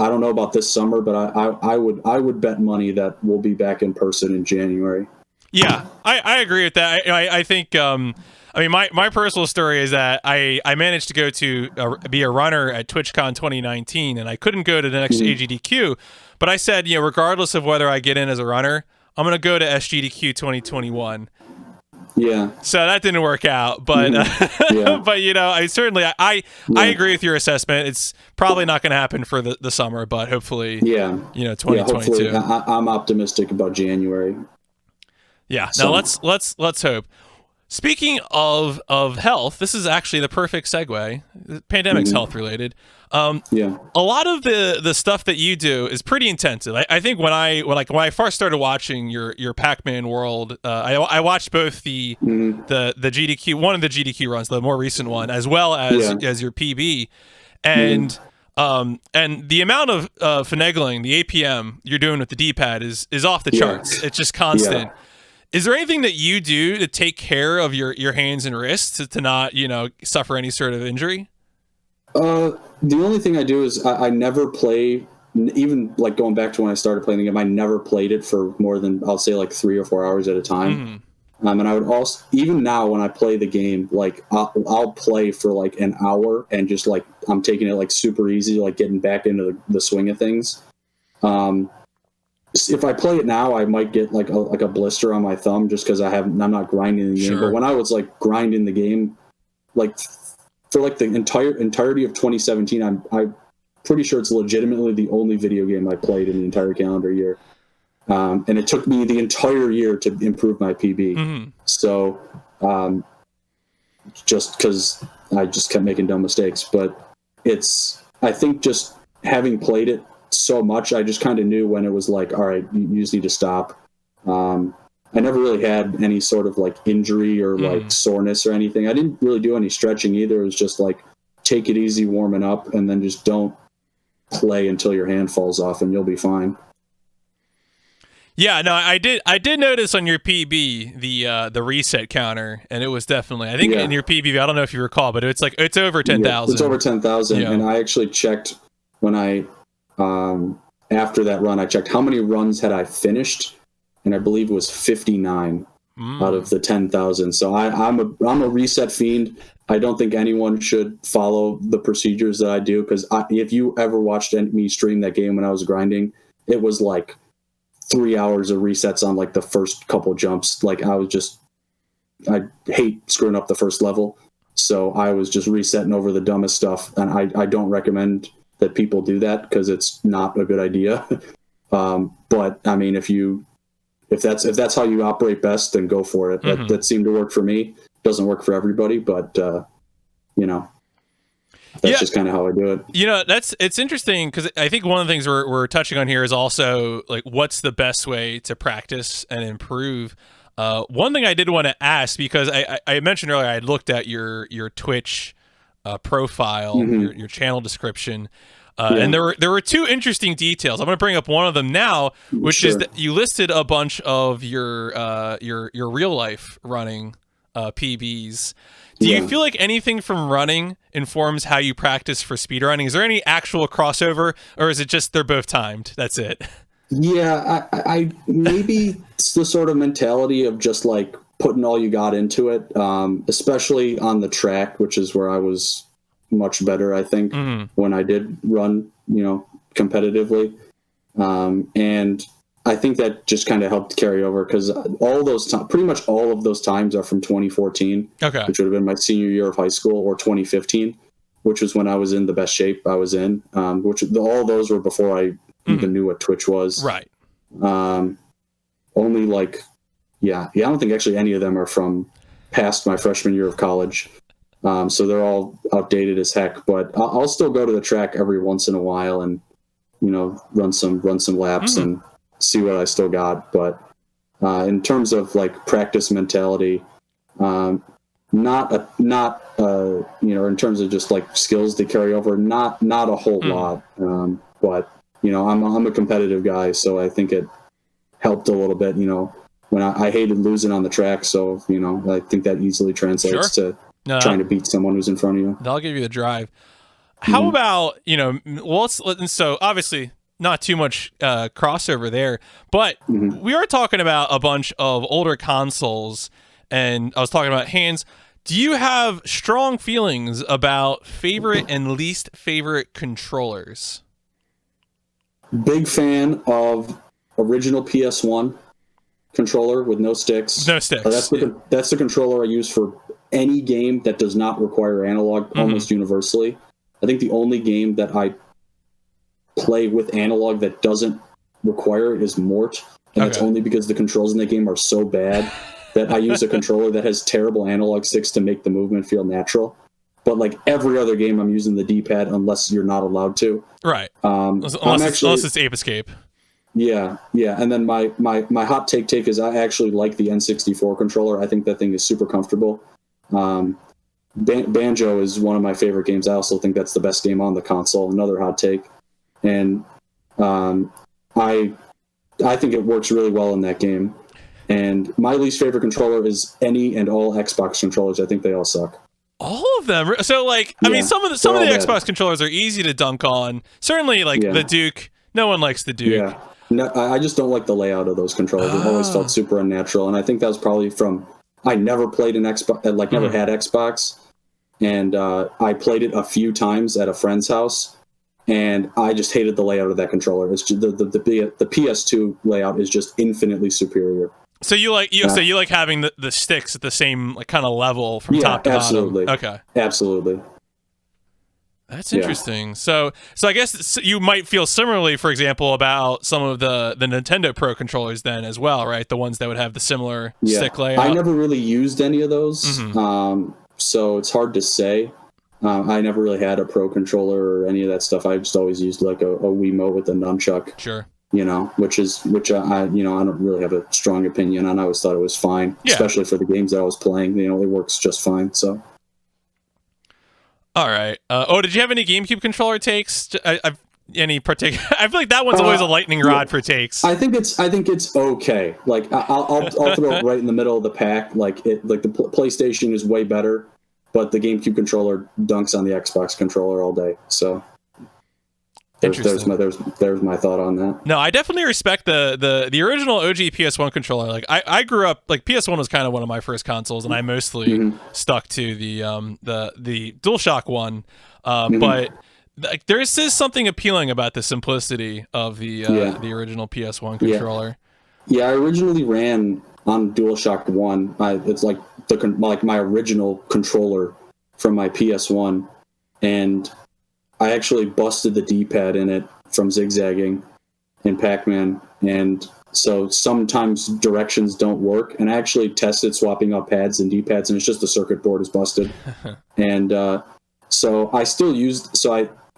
don't know about this summer, but I would bet money that we'll be back in person in January. Yeah, I agree with that. I think, my personal story is that I managed to go to be a runner at TwitchCon 2019, and I couldn't go to the next SGDQ, but I said, regardless of whether I get in as a runner, I'm going to go to SGDQ 2021. Yeah. So that didn't work out, but but I certainly I agree with your assessment. It's probably not going to happen for the summer, but hopefully 2022. Yeah, hopefully, I'm optimistic about January. Yeah. Now let's hope. Speaking of health, this is actually the perfect segue. The pandemic's health related. A lot of the stuff that you do is pretty intensive. I think when I first started watching your Pac-Man World, I watched both the GDQ, one of the GDQ runs, the more recent one, as well as your PB, and the amount of finagling, the APM you're doing with the D-pad is off the charts. It's just constant. Yeah. Is there anything that you do to take care of your hands and wrists to not suffer any sort of injury? The only thing I do is I never play, even like going back to when I started playing the game, I never played it for more than, I'll say, like 3 or 4 hours at a time. And I would also, even now when I play the game, like I'll play for like an hour and just like I'm taking it like super easy, like getting back into the swing of things. If I play it now, I might get like a blister on my thumb just because I'm not grinding the game. But when I was like grinding the game, like for like the entirety of 2017, I'm pretty sure it's legitimately the only video game I played in the entire calendar year. And it took me the entire year to improve my PB. So just because I just kept making dumb mistakes. But I think just having played it so much, I just kind of knew when it was like, all right, you just need to stop. I never really had any sort of like injury or like soreness or anything. I didn't really do any stretching either. It was just like, take it easy, warming up, and then just don't play until your hand falls off and you'll be fine. Yeah, no, I did notice on your PB the reset counter, and it was definitely, I think in your PB, I don't know if you recall, but it's over 10,000. It's over 10,000, and I actually checked when after that run, I checked how many runs had I finished, and I believe it was 59 out of the 10,000. So I'm a reset fiend. I don't think anyone should follow the procedures that I do, because if you ever watched me stream that game when I was grinding, it was like 3 hours of resets on like the first couple jumps. Like I hate screwing up the first level, so I was just resetting over the dumbest stuff, and I don't recommend that people do that because it's not a good idea. But I mean, if that's how you operate best, then go for it. That seemed to work for me. Doesn't work for everybody, but that's just kind of how I do it. It's interesting because I think one of the things we're touching on here is also like, what's the best way to practice and improve. One thing I did want to ask, because I mentioned earlier, I looked at your Twitch profile, your channel description, and there were two interesting details. I'm going to bring up one of them now, which is that you listed a bunch of your real life running PBs. Do you feel like anything from running informs how you practice for speedrunning? Is there any actual crossover, or is it just they're both timed? That's it. Yeah, I maybe it's the sort of mentality of just like putting all you got into it, especially on the track, which is where I was much better, I think, when I did run, competitively. And I think that just kind of helped carry over, because pretty much all of those times are from 2014, which would have been my senior year of high school, or 2015, which was when I was in the best shape I was in, which all those were before I even knew what Twitch was. Right. Only like, I don't think actually any of them are from past my freshman year of college. So they're all outdated as heck, but I'll still go to the track every once in a while and, run some laps and see what I still got. But in terms of like practice mentality, not in terms of just like skills to carry over, not a whole lot. But I'm a competitive guy, so I think it helped a little bit. when I hated losing on the track. So, you know, I think that easily translates to trying to beat someone who's in front of you. They'll give you the drive. How about, you know, so obviously not too much crossover there, but we are talking about a bunch of older consoles, and I was talking about hands. Do you have strong feelings about favorite and least favorite controllers? Big fan of original PS1 controller with no sticks. No sticks. That's the controller I use for any game that does not require analog almost universally. I think the only game that I play with analog that doesn't require it is Mort, and it's only because the controls in the game are so bad that I use a controller that has terrible analog sticks to make the movement feel natural. But like every other game, I'm using the D-pad unless you're not allowed to. Right. Unless it's Ape Escape. Yeah. And then my hot take is I actually like the N64 controller. I think that thing is super comfortable. Banjo is one of my favorite games. I also think that's the best game on the console. Another hot take. And I think it works really well in that game. And my least favorite controller is any and all Xbox controllers. I think they all suck. All of them. So, like, I mean, some of the Xbox controllers are easy to dunk on. Certainly, like the Duke. No one likes the Duke. Yeah. No, I just don't like the layout of those controllers. It always felt super unnatural, and I think that was probably from I never played an Xbox, like never had Xbox, and I played it a few times at a friend's house, and I just hated the layout of that controller. It's just, the PS2 layout is just infinitely superior. So you like having the sticks at the same like kind of level from top to absolutely. bottom. Okay, absolutely. That's interesting. So I guess you might feel similarly, for example, about some of the Nintendo Pro controllers then as well, right? The ones that would have the similar stick layout. I never really used any of those, so it's hard to say. I never really had a Pro controller or any of that stuff. I just always used like a Wiimote with a nunchuck. Sure. You know, which I don't really have a strong opinion on. I always thought it was fine, especially for the games that I was playing. You know, it works just fine. So. All right. Did you have any GameCube controller takes? Any particular? I feel like that one's always a lightning rod for takes. I think it's okay. Like I'll throw it right in the middle of the pack. Like the PlayStation is way better, but the GameCube controller dunks on the Xbox controller all day. So. There's my thought on that. No, I definitely respect the original OG PS1 controller. Like I grew up like PS1 was kind of one of my first consoles, and I mostly stuck to the DualShock one. But like, there is something appealing about the simplicity of the original PS1 controller. Yeah, I originally ran on DualShock 1. It's like my original controller from my PS1, and I actually busted the D-pad in it from zigzagging in Pac-Man, and so sometimes directions don't work. And I actually tested swapping out pads and D-pads, and it's just the circuit board is busted. And so I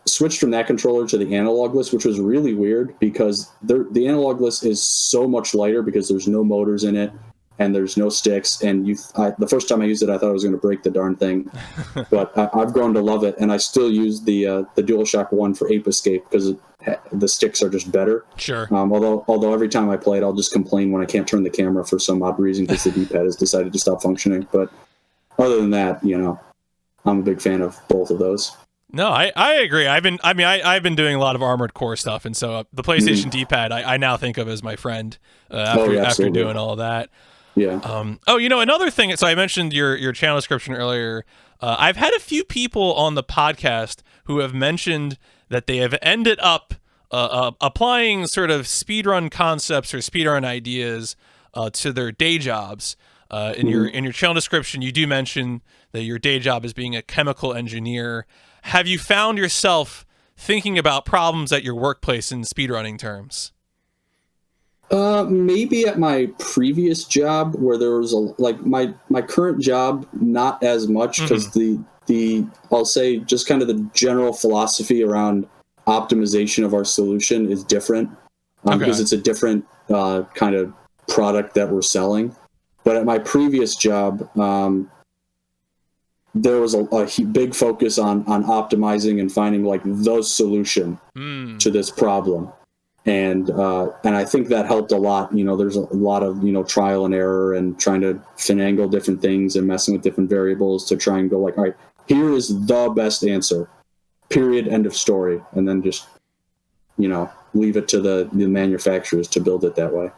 switched from that controller to the analog list, which was really weird because the analog list is so much lighter because there's no motors in it and there's no sticks. And the first time I used it, I thought I was going to break the darn thing, but I've grown to love it. And I still use the DualShock 1 for Ape Escape because the sticks are just better. Sure. Although every time I play it, I'll just complain when I can't turn the camera for some odd reason because the D-pad has decided to stop functioning. But other than that, I'm a big fan of both of those. No, I agree. I've been doing a lot of Armored Core stuff, and so the PlayStation D-pad I now think of as my friend after doing all of that. Yeah. Another thing. So I mentioned your channel description earlier. I've had a few people on the podcast who have mentioned that they have ended up applying sort of speedrun concepts or speedrun ideas to their day jobs. In your channel description, you do mention that your day job is being a chemical engineer. Have you found yourself thinking about problems at your workplace in speedrunning terms? Maybe at my previous job where there was my current job, not as much because I'll say just kind of the general philosophy around optimization of our solution is different because it's a different kind of product that we're selling. But at my previous job, there was a big focus on optimizing and finding like the solution to this problem. and I think that helped a lot. There's a lot of trial and error and trying to finagle different things and messing with different variables to try and go like, all right, here is the best answer, period, end of story, and then just leave it to the manufacturers to build it that way.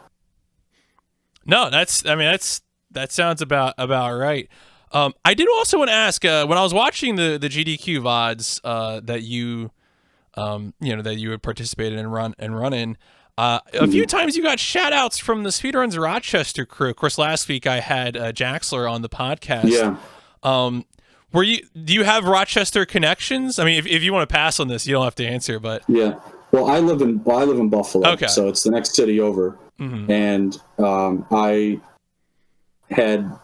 No, that sounds about right. I did also want to ask, when I was watching the GDQ VODs that you that you had participated in run in, a few times you got shout outs from the Speedruns Rochester crew. Of course, last week I had Jaxler on the podcast. Yeah. Do you have Rochester connections? I mean, if you want to pass on this, you don't have to answer, but yeah. Well, I live in Buffalo, okay. So it's the next city over, and I had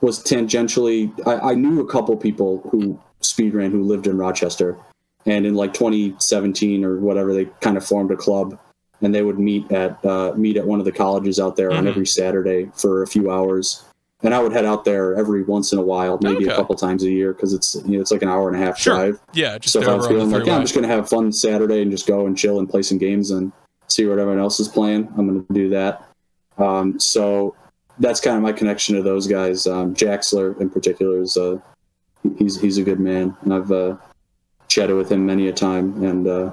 was tangentially. I knew a couple people who speedran who lived in Rochester, and in like 2017 or whatever, they kind of formed a club, and they would meet at one of the colleges out there on every Saturday for a few hours. And I would head out there every once in a while, maybe a couple times a year, because it's like an hour and a half drive. Yeah, just so if I was feeling like, I'm just going to have fun Saturday and just go and chill and play some games and see what everyone else is playing, I'm going to do that. So that's kind of my connection to those guys. Jaxler in particular is he's a good man, and I've chatted with him many a time. And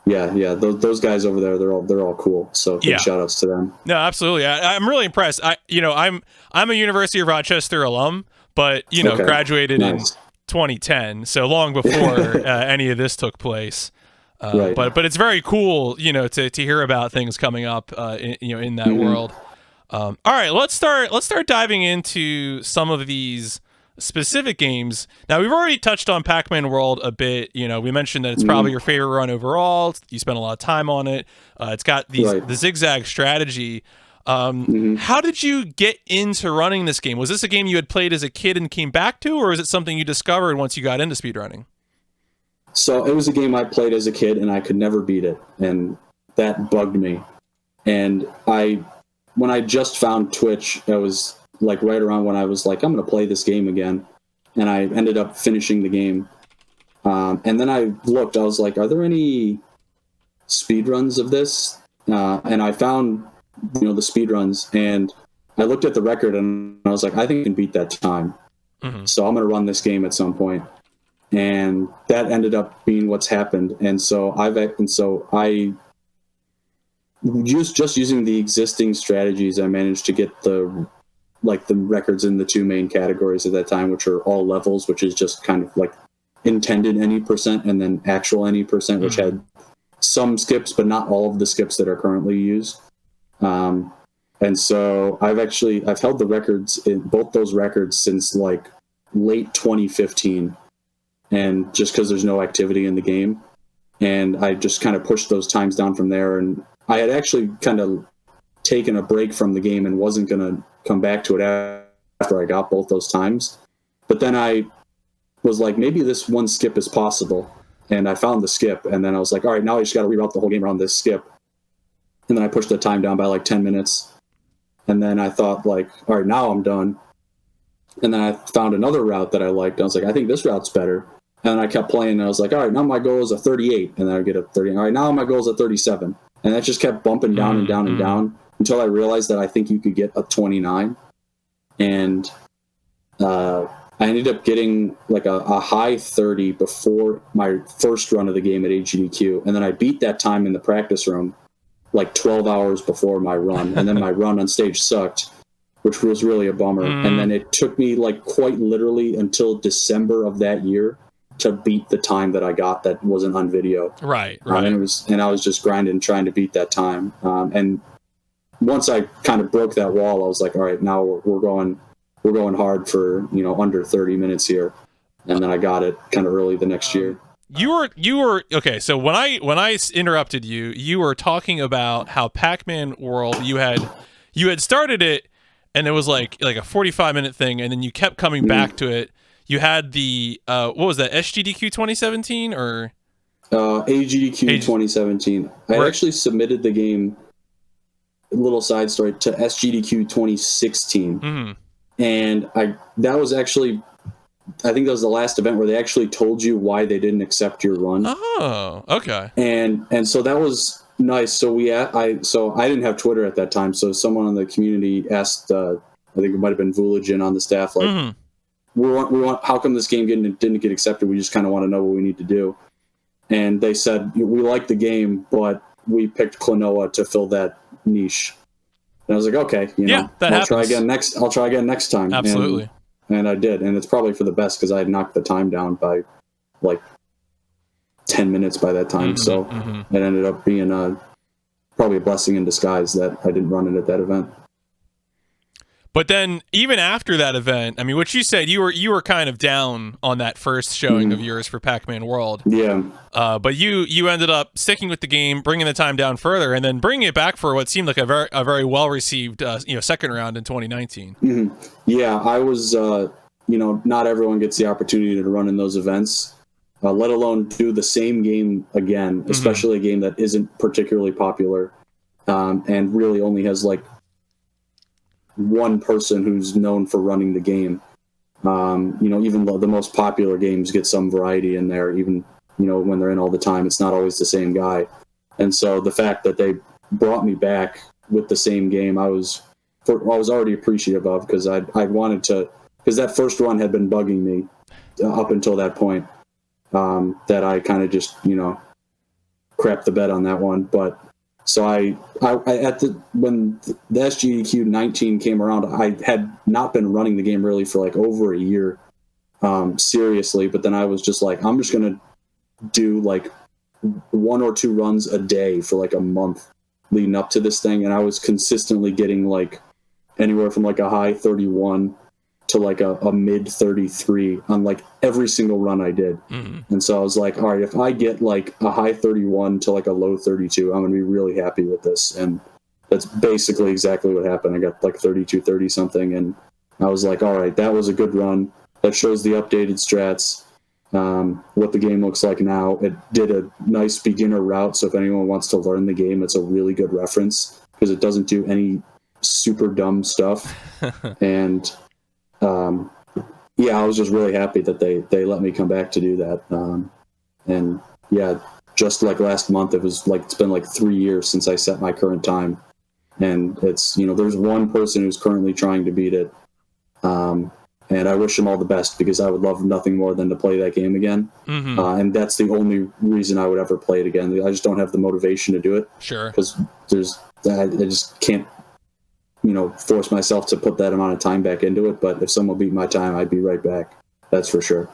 yeah, those guys over there, they're all cool. So big shout outs to them. No, absolutely. I'm really impressed. I'm a University of Rochester alum, but graduated in 2010, so long before any of this took place. Right. But it's very cool, to hear about things coming up, in that world. All right, let's start diving into some of these specific games. Now, we've already touched on Pac-Man World a bit. We mentioned that it's probably your favorite run overall. You spent a lot of time on it. It's got the zigzag strategy. How did you get into running this game? Was this a game you had played as a kid and came back to, or is it something you discovered once you got into speedrunning? So it was a game I played as a kid, and I could never beat it, and that bugged me. And when I just found Twitch, I was like right around when I was like, I'm going to play this game again. And I ended up finishing the game. And then I looked, I was like, are there any speedruns of this? And I found, the speedruns, and I looked at the record and I was like, I think I can beat that time. So I'm going to run this game at some point. And that ended up being what's happened. And so I just using the existing strategies, I managed to get the records in the two main categories at that time, which are all levels, which is just kind of like intended any percent, and then actual any percent, which had some skips, but not all of the skips that are currently used. And so I've held the records in both those records since like late 2015, and just because there's no activity in the game, and I just kind of pushed those times down from there. And I had actually kind of taken a break from the game and wasn't going to come back to it after I got both those times. But then I was like, maybe this one skip is possible. And I found the skip, and then I was like, all right, now I just got to reroute the whole game around this skip. And then I pushed the time down by like 10 minutes. And then I thought like, all right, now I'm done. And then I found another route that I liked. I was like, I think this route's better. And then I kept playing, and I was like, all right, now my goal is a 38. And then I get a 30. All right, now my goal is a 37. And that just kept bumping down and down and down until I realized that I think you could get a 29. And I ended up getting like a high 30 before my first run of the game at SGDQ. And then I beat that time in the practice room like 12 hours before my run. And then my run on stage sucked, which was really a bummer. And then it took me like quite literally until December of that year to beat the time that I got that wasn't on video. Right. And I was just grinding, trying to beat that time. And once I kind of broke that wall, I was like, all right, now we're going hard for, under 30 minutes here. And then I got it kind of early the next year. You were okay. So when I interrupted you, you were talking about how Pac-Man World, you had started it, and it was like a 45-minute thing, and then you kept coming back to it. You had the what was that, SGDQ 2017 or AGDQ 2017. I actually submitted the game, a little side story, to SGDQ 2016. And that was actually I think that was the last event where they actually told you why they didn't accept your run. Oh, okay. And so that was nice. So I didn't have Twitter at that time. So someone on the community asked, I think it might have been Vooligan on the staff, like, we want, how come this game didn't get accepted? We just kind of want to know what we need to do. And they said, we like the game, but we picked Klonoa to fill that niche. And I was like, okay, I'll try again next time. Absolutely. And I did, and it's probably for the best because I had knocked the time down by like 10 minutes by that time. So it ended up being probably a blessing in disguise that I didn't run it at that event. But then, even after that event, I mean, what you said, you were kind of down on that first showing of yours for Pac-Man World. Yeah. But you ended up sticking with the game, bringing the time down further, and then bringing it back for what seemed like a very well received second round in 2019. Yeah, I was. Not everyone gets the opportunity to run in those events, let alone do the same game again, especially a game that isn't particularly popular, and really only has like one person who's known for running the game. Even though the most popular games get some variety in there, even when they're in all the time, it's not always the same guy. And so the fact that they brought me back with the same game, I was already appreciative of, because I wanted to, because that first run had been bugging me up until that point, that I kind of just crapped the bed on that one. But so when the SGDQ 19 came around, I had not been running the game really for like over a year, seriously. But then I was just like, I'm just going to do like 1 or 2 runs a day for like a month leading up to this thing. And I was consistently getting like anywhere from like a high 31 to like a mid 33 on like every single run I did. And so I was like, all right, if I get like a high 31 to like a low 32, I'm gonna be really happy with this. And that's basically exactly what happened. I got like 32, 30 something, and I was like, all right, that was a good run. That shows the updated strats, what the game looks like now. It did a nice beginner route, so if anyone wants to learn the game, it's a really good reference because it doesn't do any super dumb stuff. And I was just really happy that they let me come back to do that. And yeah, just like last month, it's been like 3 years since I set my current time. And it's, there's one person who's currently trying to beat it. And I wish him all the best, because I would love nothing more than to play that game again. And that's the only reason I would ever play it again. I just don't have the motivation to do it. Sure. Because I just can't, force myself to put that amount of time back into it. But if someone beat my time, I'd be right back. That's for sure.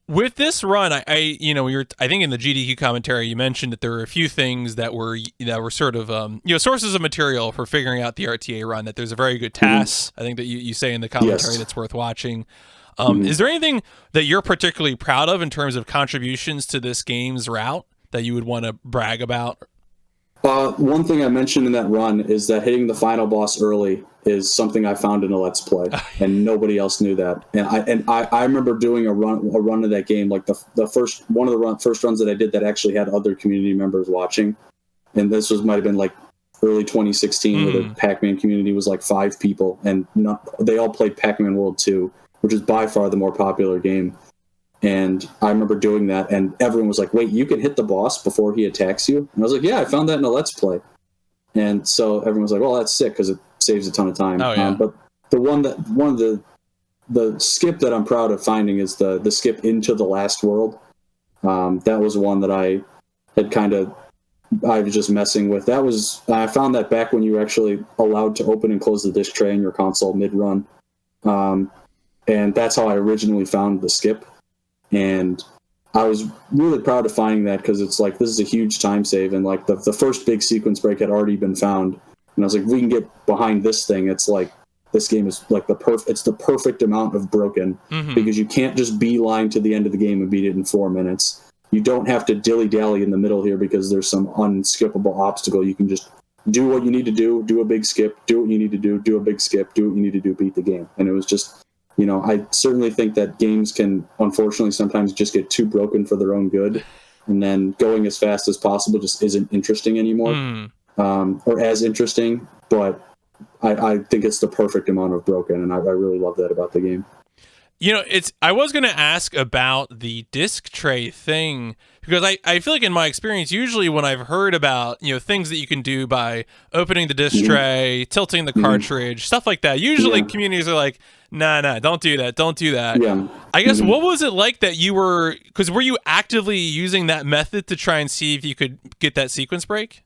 With this run, I think in the GDQ commentary, you mentioned that there were a few things that were sort of, sources of material for figuring out the RTA run, that there's a very good TAS, I think that you say in the commentary, that's worth watching. Is there anything that you're particularly proud of in terms of contributions to this game's route that you would want to brag about? One thing I mentioned in that run is that hitting the final boss early is something I found in a Let's Play, and nobody else knew that. And I remember doing a run of that game, like the first runs that I did that actually had other community members watching, and this might have been like early 2016, where the Pac-Man community was like 5 people, and they all played Pac-Man World 2, which is by far the more popular game. And I remember doing that, and everyone was like, wait, you can hit the boss before he attacks you? And I was like, yeah, I found that in a Let's Play. And so everyone was like, well, that's sick, because it saves a ton of time. Oh, yeah. But one of the skip that I'm proud of finding is the skip into the last world. That was one that I was just messing with. I found that back when you were actually allowed to open and close the disc tray in your console mid-run. And that's how I originally found the skip. And I was really proud of finding that, because it's like, this is a huge time save, and like the first big sequence break had already been found, and I was like, if we can get behind this thing, it's like, this game is like it's the perfect amount of broken, because you can't just beeline to the end of the game and beat it in 4 minutes. You don't have to dilly-dally in the middle here because there's some unskippable obstacle. You can just do what you need to do a big skip, do what you need to do a big skip, do what you need to do, beat the game. And it was just, I certainly think that games can, unfortunately, sometimes just get too broken for their own good, and then going as fast as possible just isn't interesting anymore, or as interesting. But I think it's the perfect amount of broken, and I really love that about the game. I was going to ask about the disc tray thing because I feel like in my experience, usually when I've heard about, things that you can do by opening the disc tray, tilting the cartridge, stuff like that, usually communities are like, nah, don't do that. Don't do that. Yeah. I guess, what was it like that because were you actively using that method to try and see if you could get that sequence break?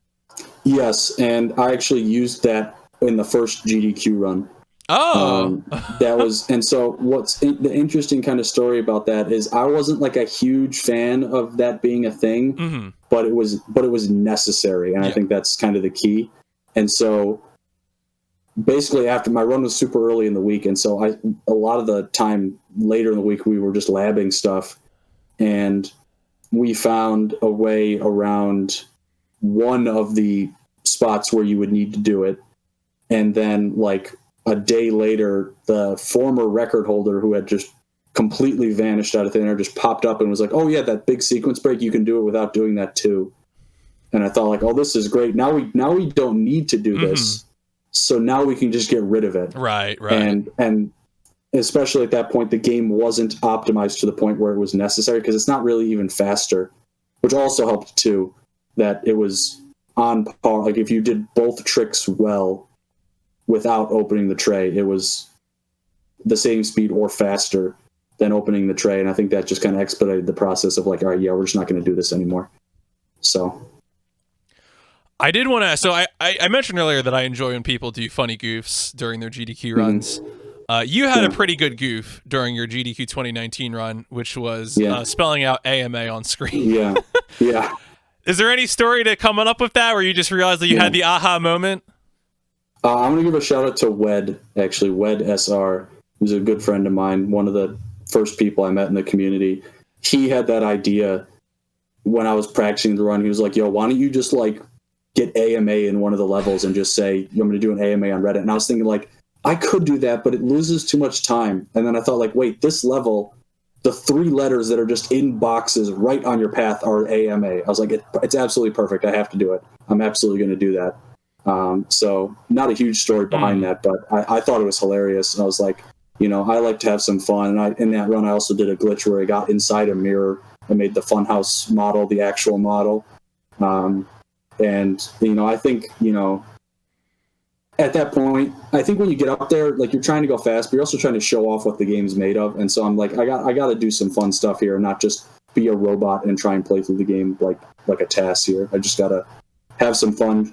Yes. And I actually used that in the first GDQ run. Oh, that was, and so the interesting kind of story about that is I wasn't like a huge fan of that being a thing, but it was necessary, and I think that's kind of the key. And so basically, after my run was super early in the week, and so a lot of the time later in the week we were just labbing stuff, and we found a way around one of the spots where you would need to do it, and then like a day later, the former record holder who had just completely vanished out of thin air just popped up and was like, "Oh yeah, that big sequence break, you can do it without doing that too." And I thought like, "Oh, this is great. Now we don't need to do this, so now we can just get rid of it." Right. And especially at that point, the game wasn't optimized to the point where it was necessary because it's not really even faster, which also helped too. That it was on par. Like if you did both tricks well, without opening the tray, it was the same speed or faster than opening the tray. And I think that just kind of expedited the process of like, all right, yeah, we're just not going to do this anymore. So I did want to, so I mentioned earlier that I enjoy when people do funny goofs during their GDQ runs. You had a pretty good goof during your GDQ 2019 run, which was spelling out AMA on screen. Yeah. Is there any story to coming up with that where you just realized that you had the aha moment? I'm going to give a shout out to Wed, actually, Wed SR, who's a good friend of mine, one of the first people I met in the community. He had that idea when I was practicing the run. He was like, "Yo, why don't you just like get AMA in one of the levels and just say, I'm going to do an AMA on Reddit?" And I was thinking like, I could do that, but it loses too much time. And then I thought like, wait, this level, the 3 letters that are just in boxes right on your path are AMA. I was like, it's absolutely perfect. I have to do it. I'm absolutely going to do that. So not a huge story behind that, but I thought it was hilarious. And I was like, I like to have some fun. And in that run, I also did a glitch where I got inside a mirror and made the Funhouse model, the actual model. And, I think, at that point, I think when you get up there, like you're trying to go fast, but you're also trying to show off what the game's made of. And so I'm like, I got to do some fun stuff here and not just be a robot and try and play through the game like a task here. I just got to have some fun,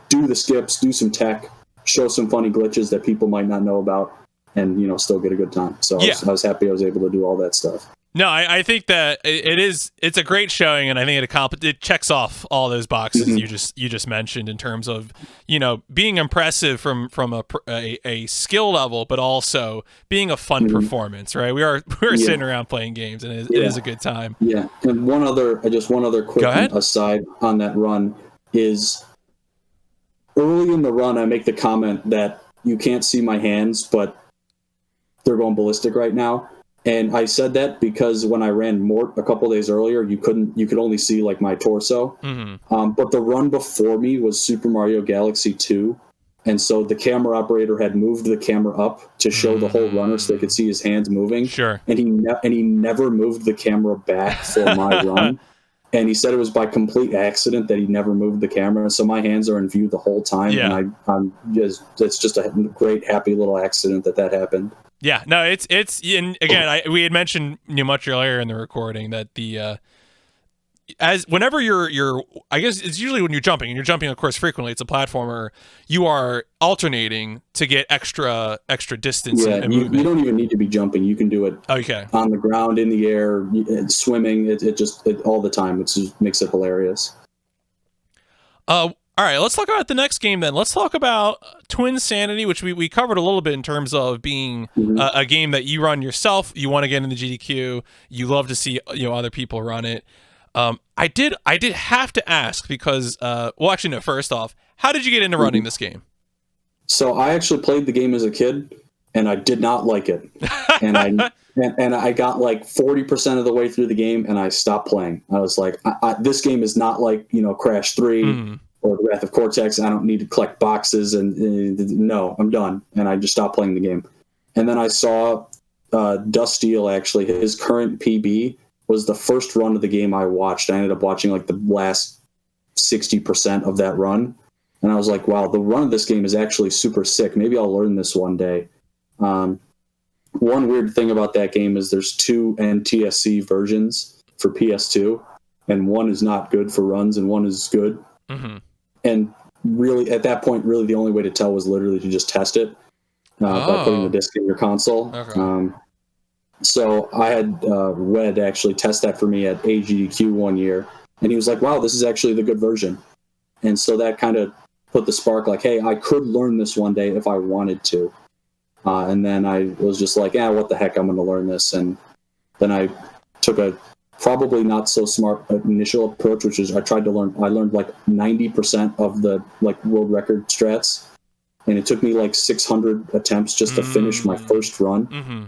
do the skips, do some tech, show some funny glitches that people might not know about, and, still get a good time. So I was happy I was able to do all that stuff. No, I think that it's a great showing, and I think it checks off all those boxes you just mentioned in terms of, being impressive from a skill level, but also being a fun performance, right? We're sitting around playing games, and it is a good time. Yeah, and one other quick aside on that run is early in the run, I make the comment that you can't see my hands, but they're going ballistic right now. And I said that because when I ran Mort a couple days earlier, you could only see like my torso. But the run before me was Super Mario Galaxy 2. And so the camera operator had moved the camera up to show the whole runner so they could see his hands moving. Sure. And he never moved the camera back for my run. And he said it was by complete accident that he never moved the camera. So my hands are in view the whole time. Yeah. And it's just a great, happy little accident that happened. Yeah, no, it's and again, we had mentioned much earlier in the recording that whenever you're I guess it's usually when you're jumping, and you're jumping, of course, frequently. It's a platformer. You are alternating to get extra distance and movement. You don't even need to be jumping. You can do it on the ground, in the air, swimming. It all the time. It just makes it hilarious. All right, let's talk about the next game then. Let's talk about Twin Sanity, which we covered a little bit in terms of being a game that you run yourself. You want to get in the GDQ. You love to see other people run it. I did have to ask because actually no. First off, how did you get into running this game? So I actually played the game as a kid, and I did not like it. And I got like 40% of the way through the game, and I stopped playing. I was like, this game is not like Crash 3. Or Wrath of Cortex. I don't need to collect boxes, and no, I'm done. And I just stopped playing the game. And then I saw Dusteel, actually, his current PB was the first run of the game I watched. I ended up watching like the last 60% of that run. And I was like, wow, the run of this game is actually super sick. Maybe I'll learn this one day. One weird thing about that game is there's 2 NTSC versions for PS2, and one is not good for runs and one is good. Mm-hmm. And really, at that point, really the only way to tell was literally to just test it by putting the disc in your console. Okay. So I had Wed actually test that for me at SGDQ one year, and he was like, wow, this is actually the good version. And so that kind of put the spark, like, hey, I could learn this one day if I wanted to. And then I was just like, yeah, what the heck, I'm going to learn this. And then I took a probably not so smart initial approach, which is I learned like 90% of the like world record strats. And it took me like 600 attempts just to finish my first run. Mm-hmm.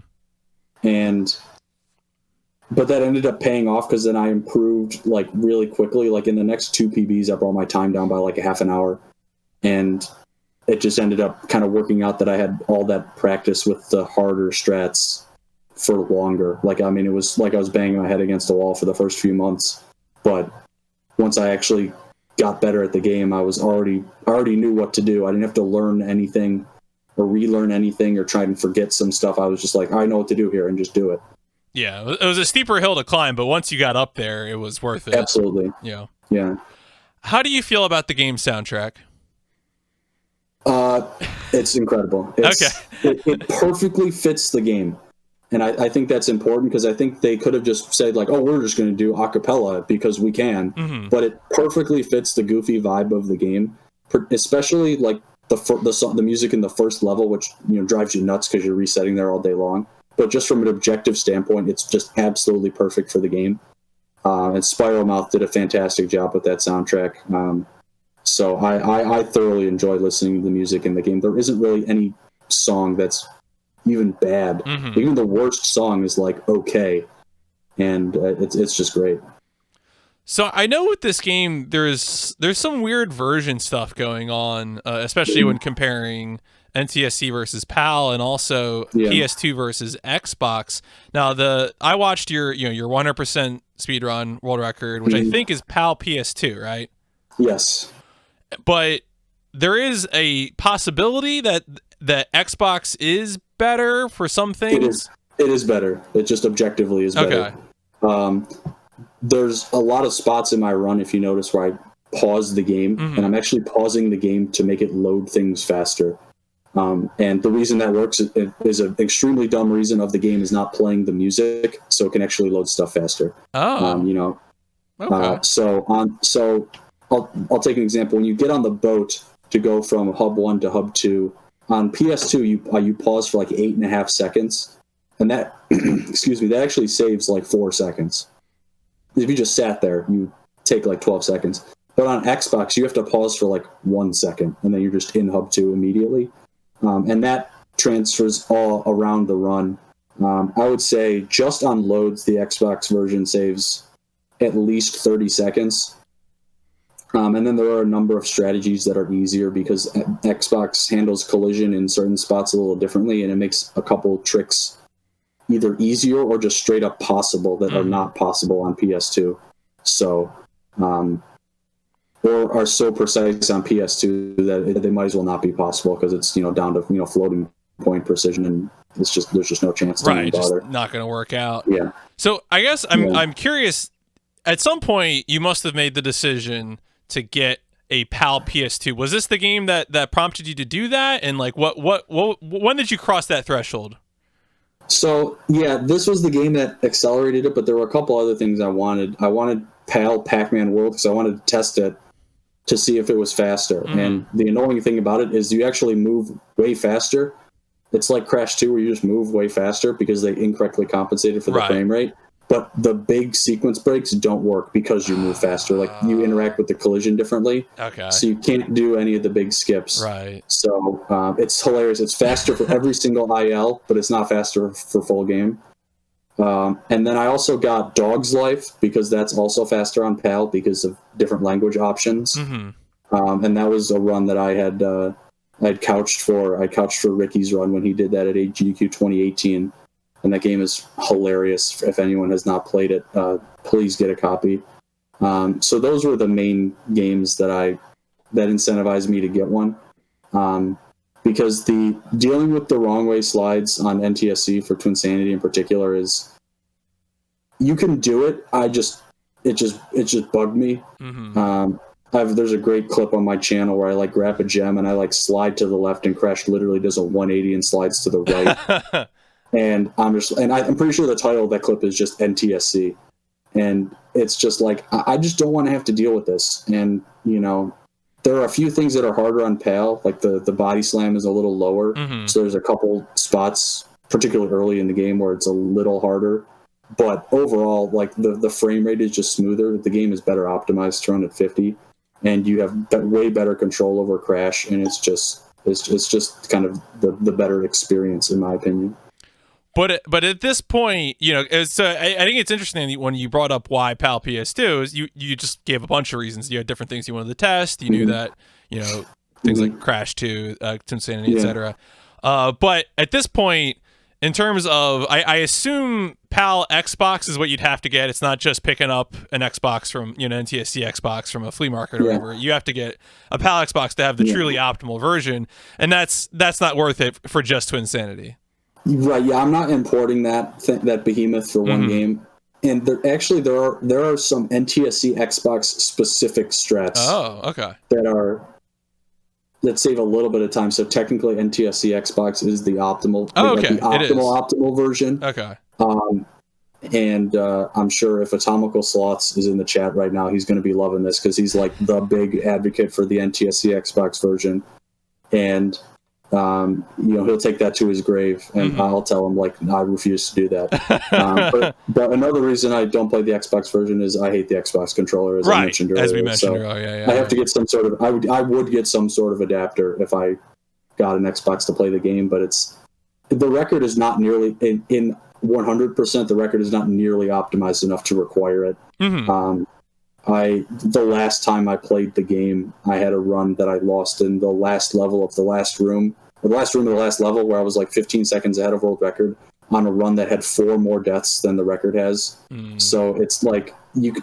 But that ended up paying off because then I improved like really quickly. Like in the next 2 PBs, I brought my time down by like a half an hour. And it just ended up kind of working out that I had all that practice with the harder strats for longer. Like, I mean, it was like I was banging my head against the wall for the first few months. But once I actually got better at the game, I already knew what to do. I didn't have to learn anything or relearn anything or try and forget some stuff. I was just like, I know what to do here and just do it. Yeah, it was a steeper hill to climb, but once you got up there, it was worth it. Absolutely. Yeah. How do you feel about the game soundtrack? It's incredible. It perfectly fits the game. And I think that's important because I think they could have just said like, oh, we're just going to do a cappella because we can. Mm-hmm. But it perfectly fits the goofy vibe of the game, especially like the music in the first level, which drives you nuts because you're resetting there all day long. But just from an objective standpoint, it's just absolutely perfect for the game. And Spiral Mouth did a fantastic job with that soundtrack. So I thoroughly enjoy listening to the music in the game. There isn't really any song that's even bad. Mm-hmm. Even the worst song is like okay, and it's just great. So I know with this game there's some weird version stuff going on, especially when comparing NTSC versus PAL and also PS2 versus Xbox. Now I watched your 100% speedrun world record, which I think is PAL PS2, right? Yes. But there is a possibility that Xbox is better for some things. It is better. It just objectively is better. Okay. There's a lot of spots in my run, if you notice, where I pause the game, and I'm actually pausing the game to make it load things faster. And the reason that works is an extremely dumb reason of the game is not playing the music, so it can actually load stuff faster. Oh. Okay. So I'll take an example. When you get on the boat to go from hub 1 to hub 2, on PS2 you pause for like 8.5 seconds, and that that actually saves like 4 seconds. If you just sat there, you take like 12 seconds. But on Xbox, you have to pause for like 1 second, and then you're just in hub 2 immediately. And that transfers all around the run. I would say just on loads, the Xbox version saves at least 30 seconds. And then there are a number of strategies that are easier because Xbox handles collision in certain spots a little differently, and it makes a couple tricks either easier or just straight up possible that are not possible on PS2. So, or are so precise on PS2 that they might as well not be possible because it's down to floating point precision, and there's just no chance to right, bother. Just not going to work out. Yeah. So I guess I'm curious. At some point, you must have made the decision to get a PAL PS2. Was this the game that prompted you to do that? And like, when did you cross that threshold? So yeah, this was the game that accelerated it, but there were a couple other things I wanted. I wanted PAL Pac-Man World because I wanted to test it to see if it was faster. And the annoying thing about it is you actually move way faster. It's like Crash 2 where you just move way faster because they incorrectly compensated for the frame rate. But the big sequence breaks don't work because you move faster. Like, you interact with the collision differently. Okay. So you can't do any of the big skips. Right. So it's hilarious. It's faster for every single IL, but it's not faster for full game. And then I also got Dog's Life because that's also faster on PAL because of different language options. And that was a run that I had couched for. I couched for Ricky's run when he did that at SGDQ 2018. and that game is hilarious. If anyone has not played it, please get a copy. So those were the main games that incentivized me to get one. Because the dealing with the wrong way slides on NTSC for Twinsanity in particular is, you can do it. It just bugged me. There's a great clip on my channel where I like grab a gem and I like slide to the left, and Crash literally does a 180 and slides to the right. And I'm pretty sure the title of that clip is just NTSC. And it's just like, I just don't want to have to deal with this. And, you know, there are a few things that are harder on PAL, like the body slam is a little lower. So there's a couple spots, particularly early in the game, where it's a little harder. But overall, like the frame rate is just smoother. The game is better optimized to run at 50, and you have way better control over Crash, and it's just kind of the better experience, in my opinion. But at this point, you know, I think it's interesting when you brought up why PAL PS2 is you just gave a bunch of reasons. You had different things you wanted to test. You knew that, you know, things like Crash 2, Sanity, etc. But at this point, in terms of, I assume PAL Xbox is what you'd have to get. It's not just picking up an Xbox from, you know, NTSC Xbox from a flea market or whatever. You have to get a PAL Xbox to have the truly optimal version, and that's not worth it for just Twinsanity. Right, yeah, I'm not importing that behemoth for one game. And there are some NTSC Xbox specific strats. Oh, okay. That save a little bit of time. So technically, NTSC Xbox is the optimal. Optimal version. Okay. And I'm sure if Atomical Sloths is in the chat right now, he's going to be loving this, because he's like the big advocate for the NTSC Xbox version. And you know, he'll take that to his grave, and I'll tell him, like, I refuse to do that. But another reason I don't play the Xbox version is I hate the Xbox controller, as I mentioned earlier. As we mentioned earlier, I have to get some sort of. I would get some sort of adapter if I got an Xbox to play the game, but the record is not nearly in 100%. The record is not nearly optimized enough to require it. The last time I played the game, I had a run that I lost in the last level of the last room of the last level, where I was like 15 seconds ahead of world record on a run that had 4 more deaths than the record has. So it's like,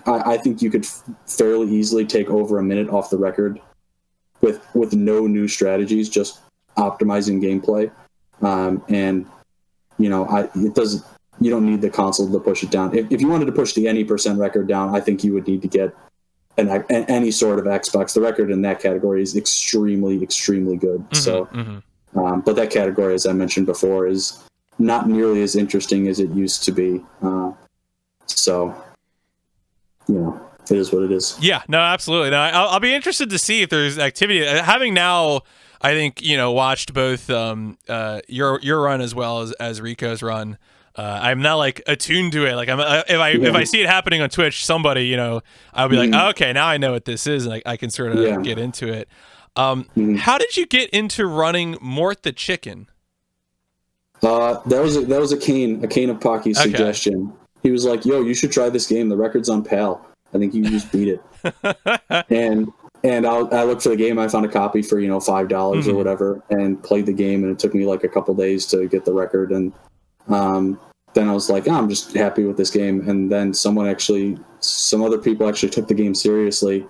I think you could fairly easily take over a minute off the record with no new strategies, just optimizing gameplay. And you know, you don't need the console to push it down. If you wanted to push the any % record down, I think you would need to get any sort of Xbox. The record in that category is extremely, extremely good. But that category, as I mentioned before, is not nearly as interesting as it used to be. So, you know, it is what it is. Yeah, no, absolutely. No, I'll be interested to see if there's activity. Having now, I think, you know, watched both your run as well as Rico's run. I'm not like attuned to it. Like if I see it happening on Twitch, somebody, you know, I'll be like, oh, okay, now I know what this is, and I can sort of get into it. How did you get into running Mort the Chicken? That was a Kane of Pocky's suggestion. He was like, "Yo, you should try this game. The record's on PAL. I think you just beat it." and I looked for the game. I found a copy for, you know, $5 or whatever, and played the game. And it took me like a couple days to get the record. And then I was like, I'm just happy with this game. And then some other people actually took the game seriously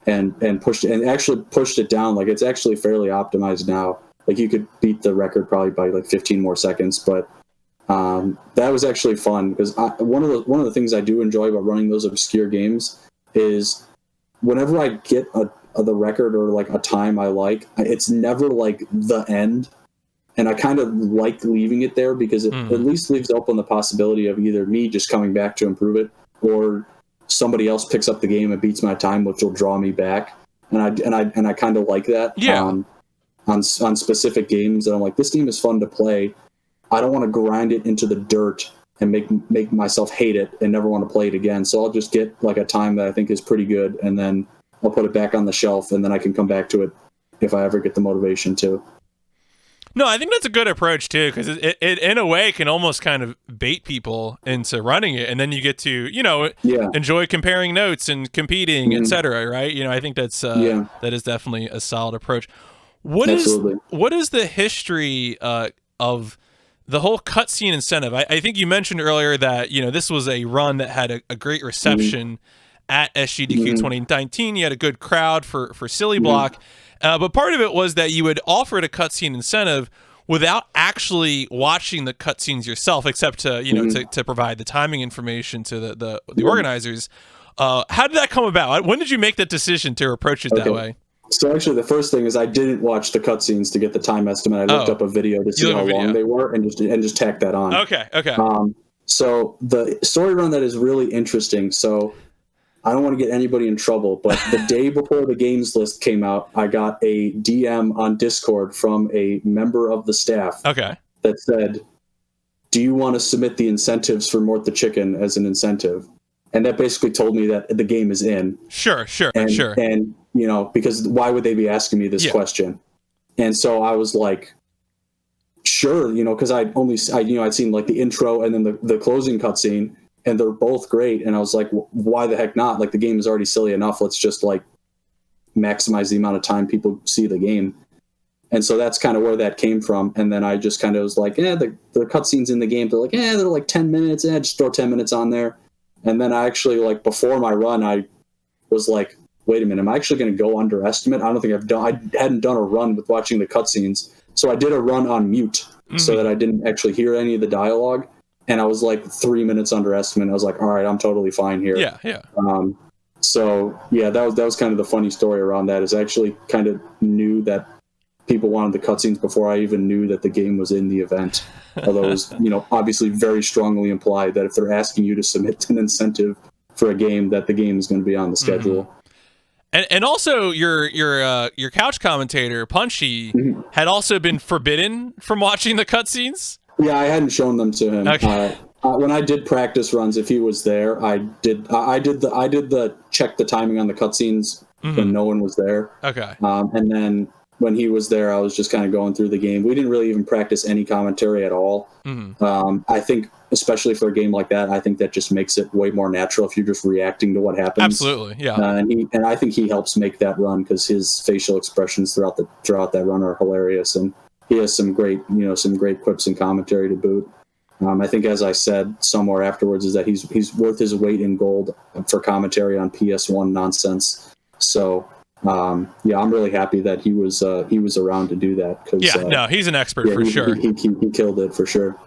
and pushed it down. Like, it's actually fairly optimized now. Like, you could beat the record probably by like 15 more seconds, but that was actually fun, because one of the things I do enjoy about running those obscure games is whenever I get the record or like a time I like, it's never like the end. And I kind of like leaving it there, because it at least leaves open the possibility of either me just coming back to improve it, or somebody else picks up the game and beats my time, which will draw me back. And I kind of like that. On specific games that I'm like, this game is fun to play. I don't want to grind it into the dirt and make myself hate it and never want to play it again. So I'll just get like a time that I think is pretty good, and then I'll put it back on the shelf, and then I can come back to it if I ever get the motivation to. No, I think that's a good approach too, because it in a way can almost kind of bait people into running it, and then you get to, you know, enjoy comparing notes and competing, etc. Right? You know, I think that's that is definitely a solid approach. What is the history of the whole cutscene incentive. I think you mentioned earlier that, you know, this was a run that had a great reception at SGDQ 2019. You had a good crowd for Silly Block, but part of it was that you would offer it a cutscene incentive without actually watching the cutscenes yourself, except to, you know, to provide the timing information to the organizers. How did that come about? When did you make that decision to approach it that way? So actually, the first thing is I didn't watch the cutscenes to get the time estimate. I looked up a video to see how long they were, and just tacked that on. Okay. So the story run that is really interesting. So I don't want to get anybody in trouble, but the day before the games list came out, I got a DM on Discord from a member of the staff. Okay. That said, "Do you want to submit the incentives for Mort the Chicken as an incentive?" And that basically told me that the game is in. Sure. And you know, because why would they be asking me this question? And so I was like, sure, you know, because I'd seen like the intro and then the closing cutscene, and they're both great. And I was like, why the heck not? Like, the game is already silly enough. Let's just like maximize the amount of time people see the game. And so that's kind of where that came from. And then I just kind of was like, the cutscenes in the game, they're like, they're like 10 minutes. Just throw 10 minutes on there. And then I actually, like, before my run, I was like, wait a minute, am I actually going to go under estimate? I don't think I hadn't done a run with watching the cutscenes. So I did a run on mute so that I didn't actually hear any of the dialogue. And I was like 3 minutes under estimate. I was like, all right, I'm totally fine here. Yeah. So yeah, that was kind of the funny story around that, is I actually kind of knew that people wanted the cutscenes before I even knew that the game was in the event. Although it was, you know, obviously very strongly implied that if they're asking you to submit an incentive for a game, that the game is going to be on the schedule. And also your couch commentator Punchy had also been forbidden from watching the cutscenes. Yeah, I hadn't shown them to him. Okay. When I did practice runs, if he was there, I did the check the timing on the cutscenes when no one was there. Okay. And then when he was there, I was just kind of going through the game. We didn't really even practice any commentary at all. I think, especially for a game like that, I think that just makes it way more natural if you're just reacting to what happens. Absolutely, yeah. And I think he helps make that run, because his facial expressions throughout that run are hilarious, and he has some great quips and commentary to boot. I think, as I said somewhere afterwards, is that he's worth his weight in gold for commentary on PS1 nonsense. So. I'm really happy that he was around to do that. He's an expert for sure. He killed it for sure.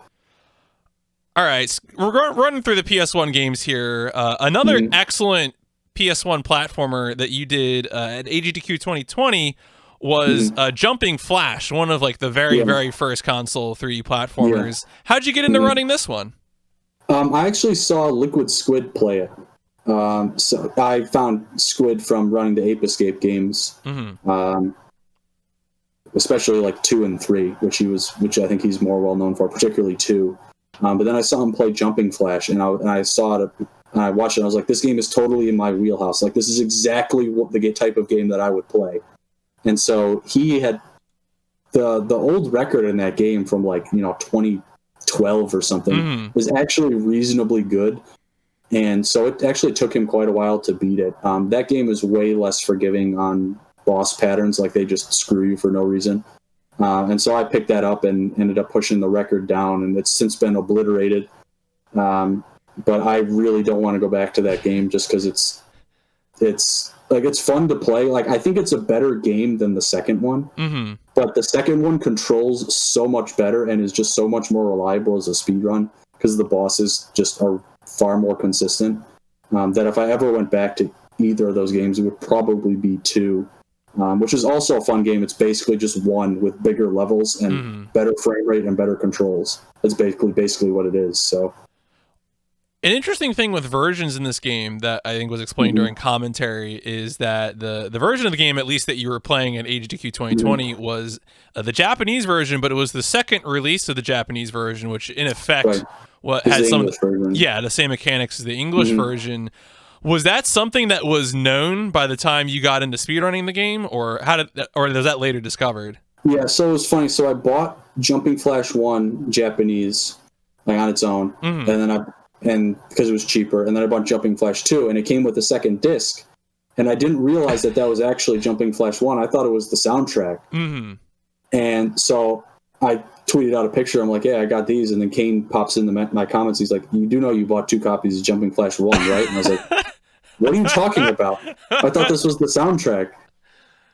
All right, we're running through the PS1 games here. Another excellent PS1 platformer that you did at AGDQ 2020 was Jumping Flash, one of like the very first console 3D platformers. How'd you get into running this one? I actually saw Liquid Squid play it. So I found Squid from running the Ape Escape games, especially like 2 and 3, which I think he's more well known for, particularly 2. But then I saw him play Jumping Flash, and I saw it, and I watched it. And I was like, this game is totally in my wheelhouse. Like, this is exactly the type of game that I would play. And so he had the old record in that game from 2012 or something was actually reasonably good. And so it actually took him quite a while to beat it. That game is way less forgiving on boss patterns, like they just screw you for no reason. And so I picked that up and ended up pushing the record down, and it's since been obliterated. But I really don't want to go back to that game just because it's fun to play. Like, I think it's a better game than the second one, but the second one controls so much better and is just so much more reliable as a speedrun, because the bosses just are far more consistent, that if I ever went back to either of those games, it would probably be 2, which is also a fun game. It's basically just 1 with bigger levels and better frame rate and better controls. That's basically what it is. So, an interesting thing with versions in this game that I think was explained during commentary is that the version of the game, at least that you were playing at AGDQ 2020, was the Japanese version, but it was the second release of the Japanese version, which in effect had some the same mechanics as the English version. Was that something that was known by the time you got into speedrunning the game, or was that later discovered? Yeah, so it was funny. So I bought Jumping Flash 1 Japanese, like, on its own, and because it was cheaper, and then I bought Jumping Flash 2, and it came with a second disc, and I didn't realize that was actually Jumping Flash 1. I thought it was the soundtrack. And so I tweeted out a picture. I'm like, yeah, I got these. And then Kane pops in my comments. He's like, you do know you bought 2 copies of Jumping Flash 1, right? And I was like, what are you talking about? I thought this was the soundtrack.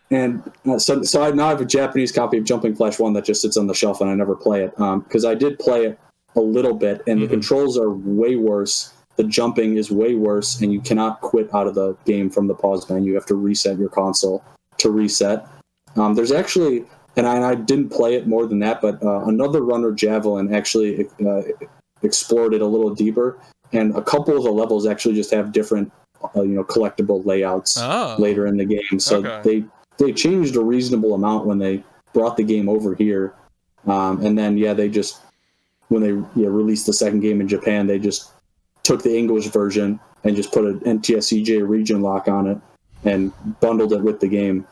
And so I now have a Japanese copy of Jumping Flash 1 that just sits on the shelf, and I never play it. Because I did play it a little bit, and the controls are way worse. The jumping is way worse, and you cannot quit out of the game from the pause menu. You have to reset your console to reset. There's actually, and I didn't play it more than that, but another runner, Javelin, actually explored it a little deeper, and a couple of the levels actually just have different, collectible layouts later in the game. So they changed a reasonable amount when they brought the game over here, and then they just, when they released the second game in Japan, they just took the English version and just put an NTSCJ region lock on it and bundled it with the game.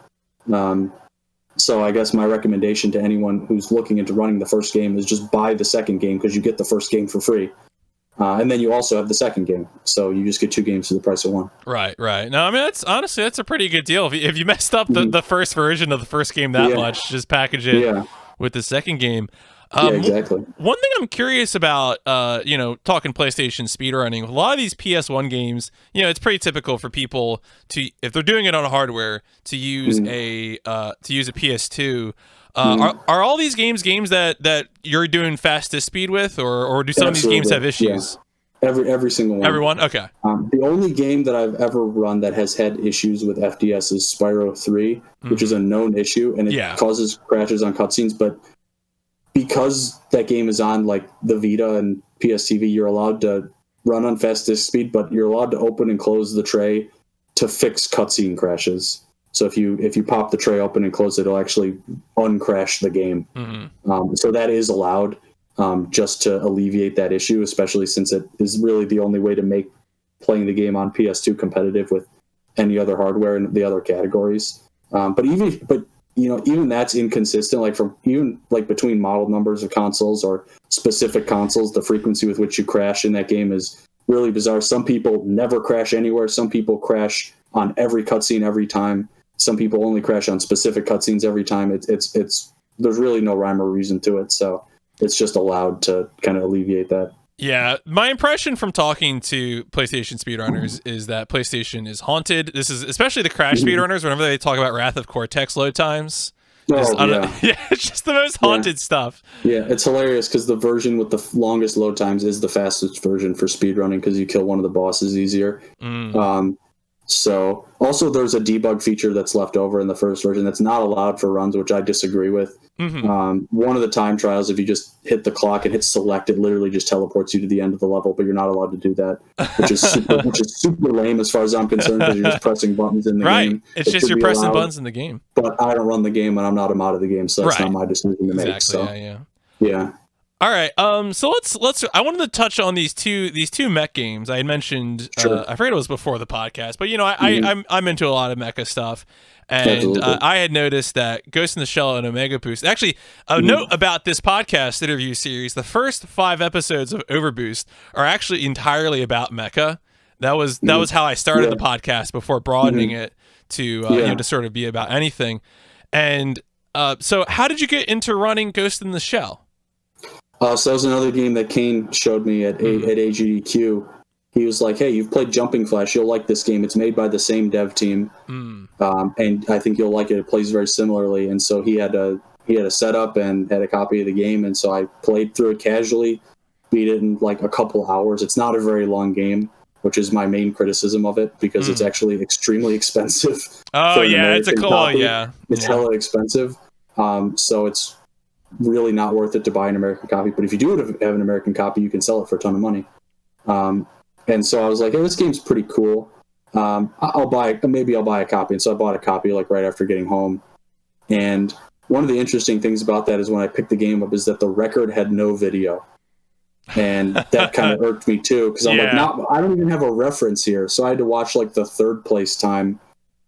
So I guess my recommendation to anyone who's looking into running the first game is just buy the second game, because you get the first game for free. And then you also have the second game. So you just get 2 games for the price of 1. Right. No, I mean, that's a pretty good deal. If you messed up the first version of the first game that much, just package it with the second game. Exactly. One thing I'm curious about, talking PlayStation speedrunning, a lot of these PS1 games, it's pretty typical for people to, if they're doing it on a hardware, to use a PS2. Are all these games that you're doing fastest speed with, or do some of these games have issues? Yeah. Every single one. Everyone? Okay. The only game that I've ever run that has had issues with FPS is Spyro 3, which is a known issue, and it causes crashes on cutscenes, but because that game is on like the Vita and PS TV, you're allowed to run on fastest speed, but you're allowed to open and close the tray to fix cutscene crashes. So if you pop the tray open and close it, it'll actually uncrash the game. So that is allowed, just to alleviate that issue, especially since it is really the only way to make playing the game on PS2 competitive with any other hardware in the other categories. But even that's inconsistent, like between model numbers of consoles or specific consoles, the frequency with which you crash in that game is really bizarre. Some people never crash anywhere. Some people crash on every cutscene every time. Some people only crash on specific cutscenes every time. It's there's really no rhyme or reason to it. So it's just allowed to kind of alleviate that. Yeah, my impression from talking to PlayStation speedrunners is that PlayStation is haunted. This is especially the Crash speedrunners. Whenever they talk about Wrath of Cortex load times, it's just the most haunted stuff. Yeah, it's hilarious because the version with the longest load times is the fastest version for speedrunning because you kill one of the bosses easier. So also there's a debug feature that's left over in the first version that's not allowed for runs, which I disagree with. One of the time trials, if you just hit the clock and hit select, it literally just teleports you to the end of the level, but you're not allowed to do that, which is super lame as far as I'm concerned, because you're just pressing buttons in the game. It's just you're pressing buttons in the game. But I don't run the game and I'm not a mod of the game, so that's not my decision to make. So yeah. All right. So let's. I wanted to touch on these two mech games I had mentioned. I forget it was before the podcast, but I'm into a lot of mecha stuff, and I had noticed that Ghost in the Shell and Omega Boost. Actually, a note about this podcast interview series: the first 5 episodes of OverBoost are actually entirely about mecha. That was how I started the podcast before broadening it to to sort of be about anything. And so, how did you get into running Ghost in the Shell? So that was another game that Kane showed me at AGDQ. He was like, "Hey, you've played Jumping Flash. You'll like this game. It's made by the same dev team, and I think you'll like it. It plays very similarly." And so he had a setup and had a copy of the game, and so I played through it casually, beat it in like a couple hours. It's not a very long game, which is my main criticism of it, because it's actually extremely expensive. Oh yeah, it's a cool copy. It's hella expensive. So it's really not worth it to buy an American copy, but if you do have an American copy, you can sell it for a ton of money. And so I was like, hey, this game's pretty cool. I'll buy a copy. And so I bought a copy like right after getting home. And one of the interesting things about that is when I picked the game up is that the record had no video. And that kind of irked me too, because I'm like, I don't even have a reference here. So I had to watch like the 3rd place time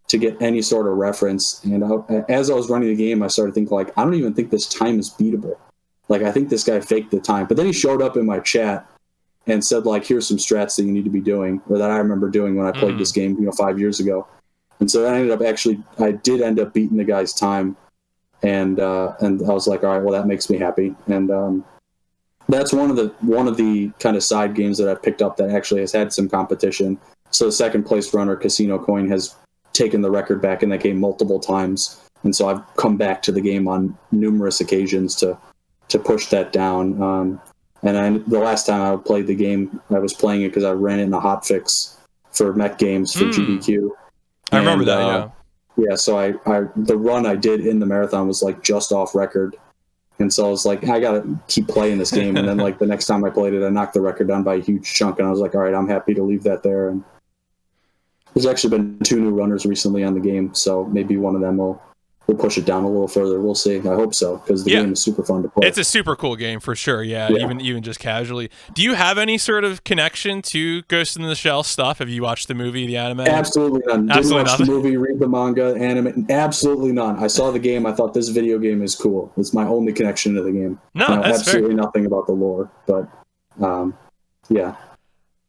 to get any sort of reference. And as I was running the game, I started thinking like, I don't even think this time is beatable. Like, I think this guy faked the time. But then he showed up in my chat and said like, here's some strats that you need to be doing, or that I remember doing when I played this game, 5 years ago. And so I did end up beating the guy's time. and I was like, all right, well, that makes me happy. And that's one of the kind of side games that I've picked up that actually has had some competition. So the second place runner, Casino Coin, has taken the record back in that game multiple times, and so I've come back to the game on numerous occasions to push that down. The last time I played the game, I was playing it because I ran it in a hotfix for Mech Games for GDQ. I remember that. Yeah. Yeah. So the run I did in the marathon was like just off record, and so I was like, I gotta keep playing this game. And then like the next time I played it, I knocked the record down by a huge chunk, and I was like, all right, I'm happy to leave that there. And there's actually been 2 new runners recently on the game, so maybe one of them will push it down a little further. We'll see. I hope so, because the game is super fun to play. It's a super cool game for sure. Yeah, even just casually. Do you have any sort of connection to Ghost in the Shell stuff? Have you watched the movie, the anime? Absolutely none. Didn't watch the movie, read the manga, anime. Absolutely none. I saw the game. I thought this video game is cool. It's my only connection to the game. No, I know that's absolutely fair. nothing about the lore, but yeah.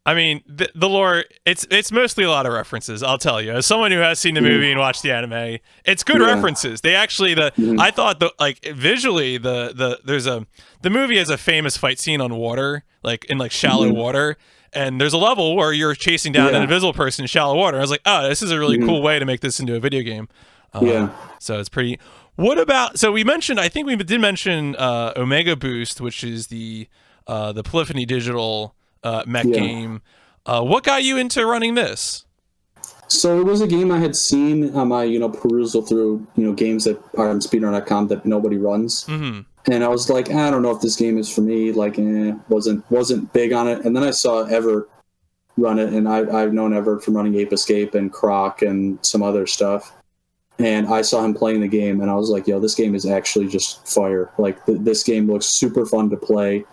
I mean, the lore, it's mostly a lot of references, I'll tell you. As someone who has seen the movie and watched the anime, it's good references. They actually, I thought, visually, the movie has a famous fight scene on water, like in like shallow water, and there's a level where you're chasing down an invisible person in shallow water. I was like, oh, this is a really cool way to make this into a video game. So it's pretty... What about... So we mentioned, I think we did mention Omega Boost, which is the Polyphony Digital... mech game. What got you into running this? So it was a game I had seen on my perusal through games that are on speedrun.com that nobody runs, and I was like, I don't know if this game is for me. Like, wasn't big on it. And then I saw Everett run it, and I've known Everett from running Ape Escape and Croc and some other stuff. And I saw him playing the game, and I was like, yo, this game is actually just fire. Like, this game looks super fun to play.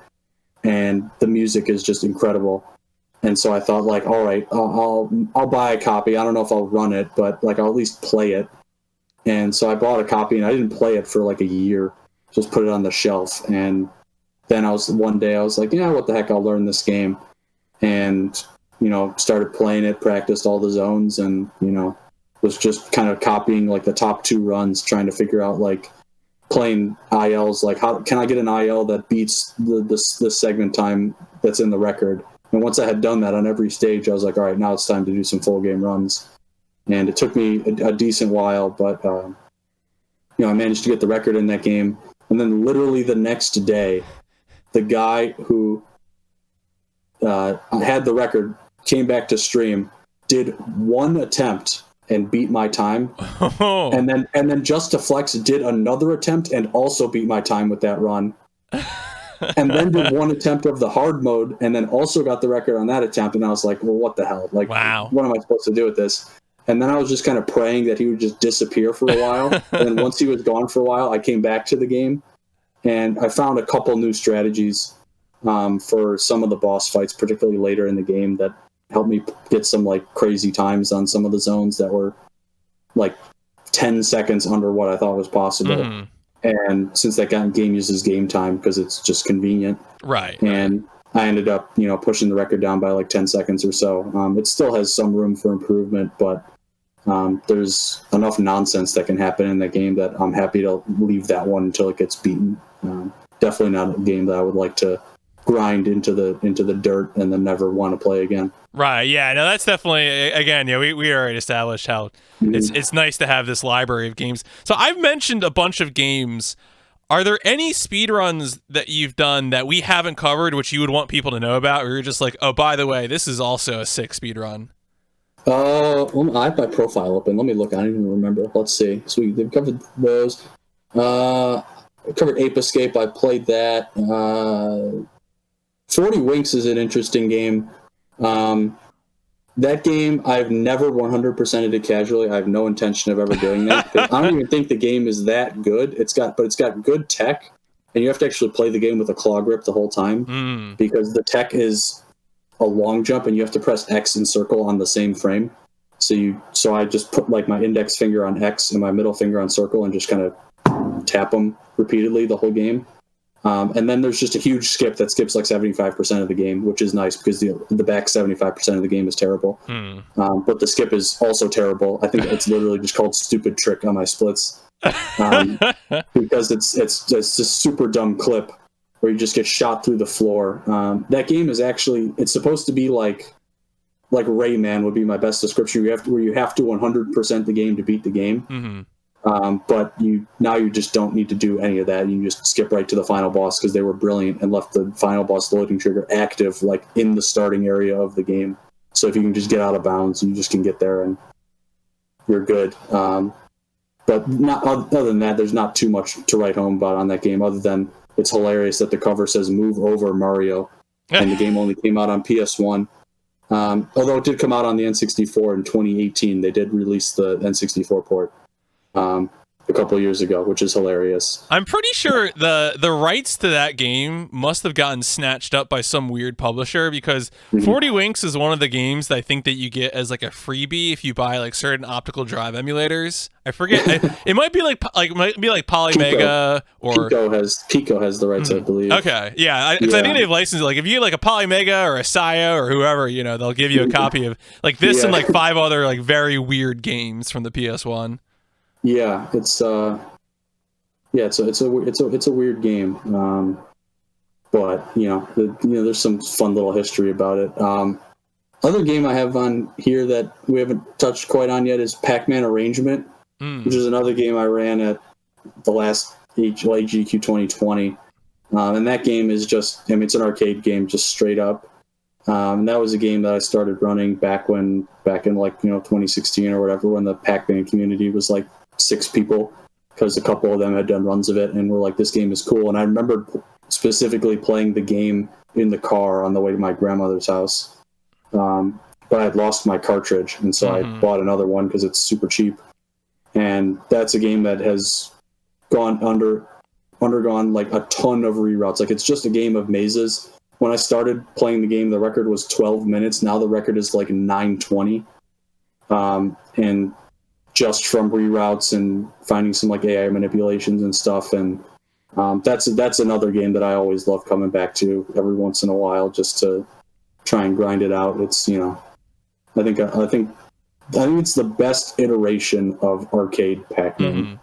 And the music is just incredible. And so I thought, like, all right, I'll buy a copy. I don't know if I'll run it, but like I'll at least play it. And so I bought a copy, and I didn't play it for like a year. Just put it on the shelf. And then one day I was like, yeah, what the heck? I'll learn this game. And started playing it, practiced all the zones, and was just kind of copying like the top 2 runs, trying to figure out like. Playing ILs, like how can I get an IL that beats the segment time that's in the record? And once I had done that on every stage, I was like, all right, now it's time to do some full game runs. And it took me a decent while, but I managed to get the record in that game. And then literally the next day, the guy who had the record came back to stream, did one attempt and beat my time, and then just to flex, did another attempt and also beat my time with that run, and then did one attempt of the hard mode and then also got the record on that attempt. And I was like, well, what the hell? Like, wow, what am I supposed to do with this? And then I was just kind of praying that he would just disappear for a while. And then once he was gone for a while, I came back to the game, and I found a couple new strategies for some of the boss fights, particularly later in the game, that helped me get some like crazy times on some of the zones that were like 10 seconds under what I thought was possible. And since that game uses game time because it's just convenient, right? And I ended up pushing the record down by like 10 seconds or so. It still has some room for improvement, but there's enough nonsense that can happen in that game that I'm happy to leave that one until it gets beaten. Definitely not a game that I would like to grind into the dirt and then never want to play again. Right. Yeah. No, that's definitely, again, we already established how it's nice to have this library of games. So I've mentioned a bunch of games. Are there any speedruns that you've done that we haven't covered, which you would want people to know about, or you're just like, oh, by the way, this is also a sick speedrun? I have my profile open. Let me look. I don't even remember. Let's see. So we've covered those. I covered Ape Escape. I played that. 40 Winks is an interesting game. That game, I've never 100%ed it casually. I have no intention of ever doing that. I don't even think the game is that good. It's got good tech, and you have to actually play the game with a claw grip the whole time because the tech is a long jump, and you have to press X and circle on the same frame. So I just put like my index finger on X and my middle finger on circle and just kind of tap them repeatedly the whole game. And then there's just a huge skip that skips like 75% of the game, which is nice because the back 75% of the game is terrible. But the skip is also terrible. I think it's literally just called Stupid Trick on my splits. because it's just a super dumb clip where you just get shot through the floor. That game is actually, it's supposed to be like Rayman would be my best description. Where you have to 100% the game to beat the game. But you just don't need to do any of that. You just skip right to the final boss because they were brilliant and left the final boss loading trigger active, like in the starting area of the game. So if you can just get out of bounds, you just can get there and you're good. But not other than that, there's not too much to write home about on that game, other than it's hilarious that the cover says "Move Over Mario," and the game only came out on PS1. Although it did come out on the N64 in 2018, they did release the N64 port a couple of years ago, which is hilarious. I'm pretty sure the rights to that game must have gotten snatched up by some weird publisher, because 40 Winks is one of the games that I think that you get as like a freebie if you buy like certain optical drive emulators. I forget. It might be like Polymega or Pico has the rights, I believe. Okay, yeah, I think they've licensed it. Like if you get like a Polymega or a Saya or whoever, they'll give you a copy of like this and like 5 other like very weird games from the PS1. Yeah, it's a weird game, but there's some fun little history about it. Other game I have on here that we haven't touched quite on yet is Pac-Man Arrangement, which is another game I ran at the last SGDQ 2020, and that game is just, it's an arcade game, just straight up. And that was a game that I started running back in 2016 or whatever, when the Pac-Man community was like 6 people, because a couple of them had done runs of it and were like, this game is cool. And I remember specifically playing the game in the car on the way to my grandmother's house, but I had lost my cartridge, and so I bought another one because it's super cheap. And that's a game that has undergone like a ton of reroutes. Like, it's just a game of mazes. When I started playing the game, the record was 12 minutes. Now the record is like 9:20. And just from reroutes and finding some like AI manipulations and stuff. And that's another game that I always love coming back to every once in a while, just to try and grind it out. It's, I think it's the best iteration of arcade Pac-Man.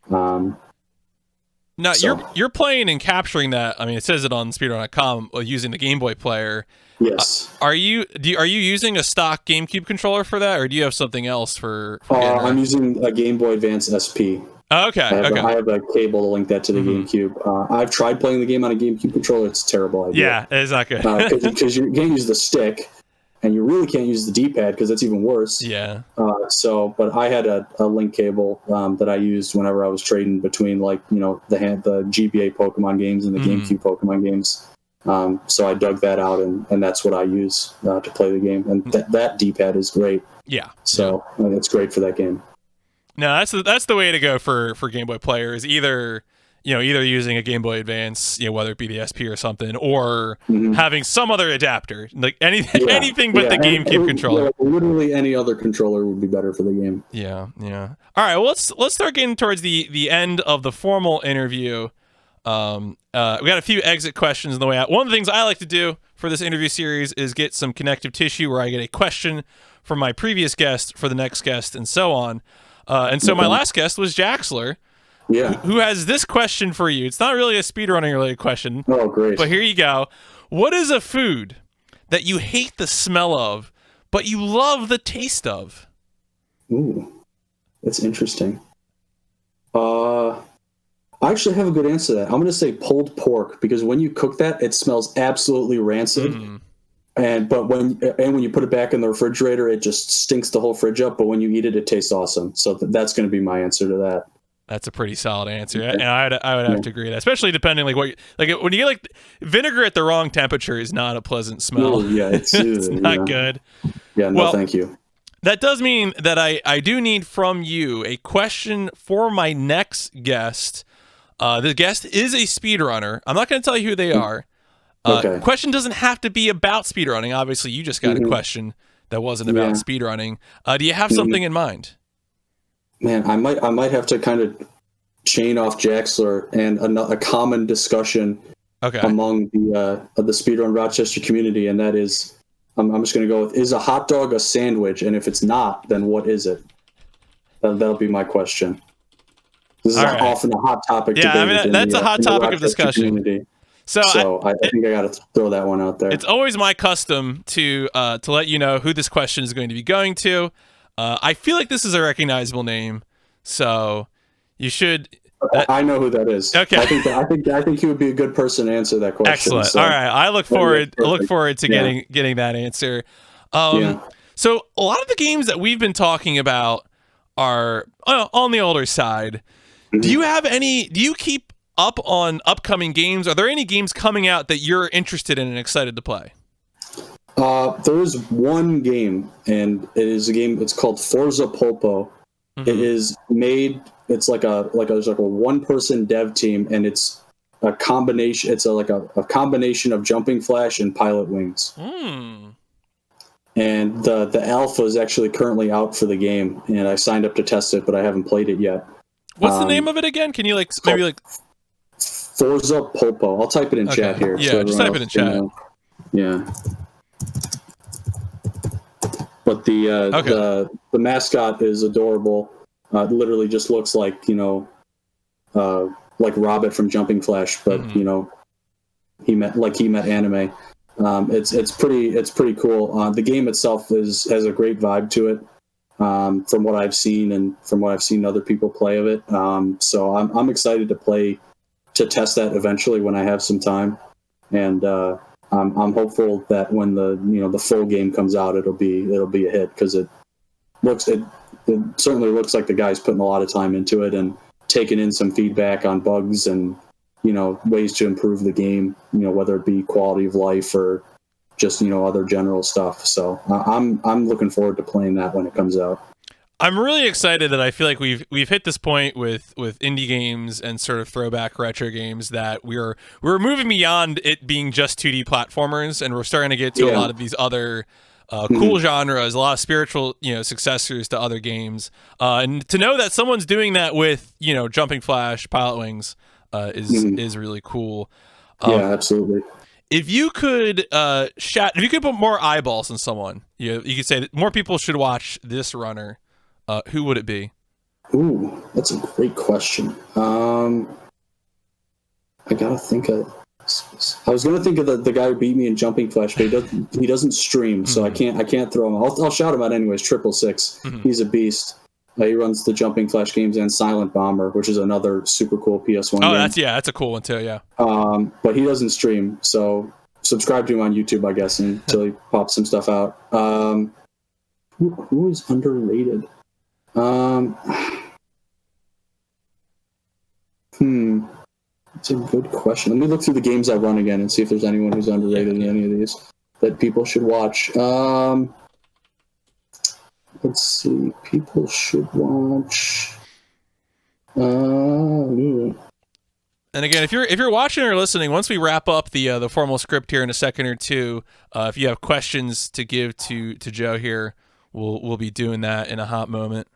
Now, you're playing and capturing that. I mean, it says it on speedrun.com using the Game Boy player. Yes. Are you using a stock GameCube controller for that, or do you have something else for I'm using a Game Boy Advance SP. Okay. I have a cable to link that to the GameCube. I've tried playing the game on a GameCube controller. It's a terrible idea. Yeah, it's not good. Because you can't use the stick, and you really can't use the D-pad because that's even worse. Yeah. But I had a link cable that I used whenever I was trading between the GBA Pokemon games and the GameCube Pokemon games. So I dug that out, and that's what I use to play the game. And that D-pad is great. Yeah. So it's great for that game. No, that's the way to go for Game Boy players. Either using a Game Boy Advance, whether it be the SP or something, or having some other adapter, like anything but the GameCube controller. Literally any other controller would be better for the game. Yeah. All right, well, let's start getting towards the end of the formal interview. We got a few exit questions on the way out. One of the things I like to do for this interview series is get some connective tissue where I get a question from my previous guest for the next guest, and so on. And so my last guest was Jaxler. Yeah. Who has this question for you? It's not really a speedrunning related question. Oh, great. But here you go. What is a food that you hate the smell of, but you love the taste of? Ooh, that's interesting. I actually have a good answer to that. I'm going to say pulled pork, because when you cook that, it smells absolutely rancid. But when you put it back in the refrigerator, it just stinks the whole fridge up. But when you eat it, it tastes awesome. So that's going to be my answer to that. That's a pretty solid answer, and I would have to agree with that, especially depending when you get like vinegar at the wrong temperature is not a pleasant smell. Oh, yeah, it's not good. Yeah, no, thank you. That does mean that I do need from you a question for my next guest. The guest is a speedrunner. I'm not going to tell you who they are. Okay. Question doesn't have to be about speedrunning. Obviously, you just got a question that wasn't about speedrunning. Do you have something in mind? Man, I might have to kind of chain off Jaxler and a common discussion among the speedrun Rochester community, and that is, I'm just going to go with, is a hot dog a sandwich? And if it's not, then what is it? That'll be my question. This is often a hot topic. Yeah, I mean that's a hot topic of discussion. Community. So I think I got to throw that one out there. It's always my custom to let you know who this question is going to be going to. I feel like this is a recognizable name, so you should. I know who that is. Okay. I think he would be a good person to answer that question. Excellent. So. All right. I look forward to getting that answer. So a lot of the games that we've been talking about are on the older side. Mm-hmm. Do you keep up on upcoming games? Are there any games coming out that you're interested in and excited to play? There is one game, and it is a game. It's called Forza Polpo. Mm-hmm. It is made. It's like a one-person dev team, and it's a combination. It's a combination of Jumping Flash and Pilot Wings. Mm. And the alpha is actually currently out for the game, and I signed up to test it, but I haven't played it yet. What's the name of it again? Can you maybe Forza Polpo? I'll type it in chat here. Yeah, just type it in chat. Yeah. But the mascot is adorable. It literally just looks like like Robert from Jumping Flash, but he met anime. It's pretty cool. The game itself has a great vibe to it, from what I've seen and from what I've seen other people play of it. So I'm excited to test that eventually when I have some time, and I'm hopeful that when the full game comes out, it'll be a hit, because it certainly looks like the guy's putting a lot of time into it and taking in some feedback on bugs and ways to improve the game, whether it be quality of life or just other general stuff. So I'm looking forward to playing that when it comes out. I'm really excited that I feel like we've hit this point with indie games and sort of throwback retro games that we're moving beyond it being just 2D platformers, and we're starting to get to a lot of these other cool genres, a lot of spiritual successors to other games, and to know that someone's doing that with Jumping Flash, Pilot Wings is really cool. Yeah, absolutely. If you could if you could put more eyeballs on someone, you could say that more people should watch this runner, who would it be? Ooh, that's a great question. I gotta think of. I was gonna think of the guy who beat me in Jumping Flash, but he doesn't stream, so I can't throw him. I'll shout him out anyways. 666. He's a beast. He runs the Jumping Flash games and Silent Bomber, which is another super cool PS1 game. That's a cool one too. Yeah. But he doesn't stream, so subscribe to him on YouTube, I guess, until he pops some stuff out. Who is underrated? That's a good question. Let me look through the games I run again and see if there's anyone who's underrated in any of these that people should watch. Let's see. People should watch. And again, if you're watching or listening, once we wrap up the formal script here in a second or two, if you have questions to give to Joe here, we'll be doing that in a hot moment.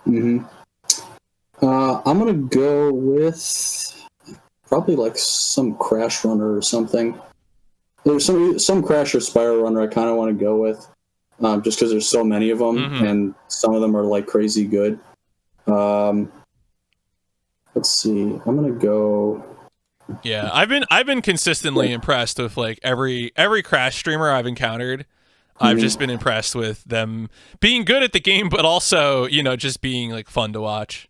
I'm gonna go with probably like some Crash Runner or something. There's some Crash or Spyro Runner I kind of want to go with, just because there's so many of them, and some of them are like crazy good. Let's see. I'm gonna go. Yeah, I've been consistently impressed with like every Crash streamer I've encountered. I've just been impressed with them being good at the game, but also just being like fun to watch.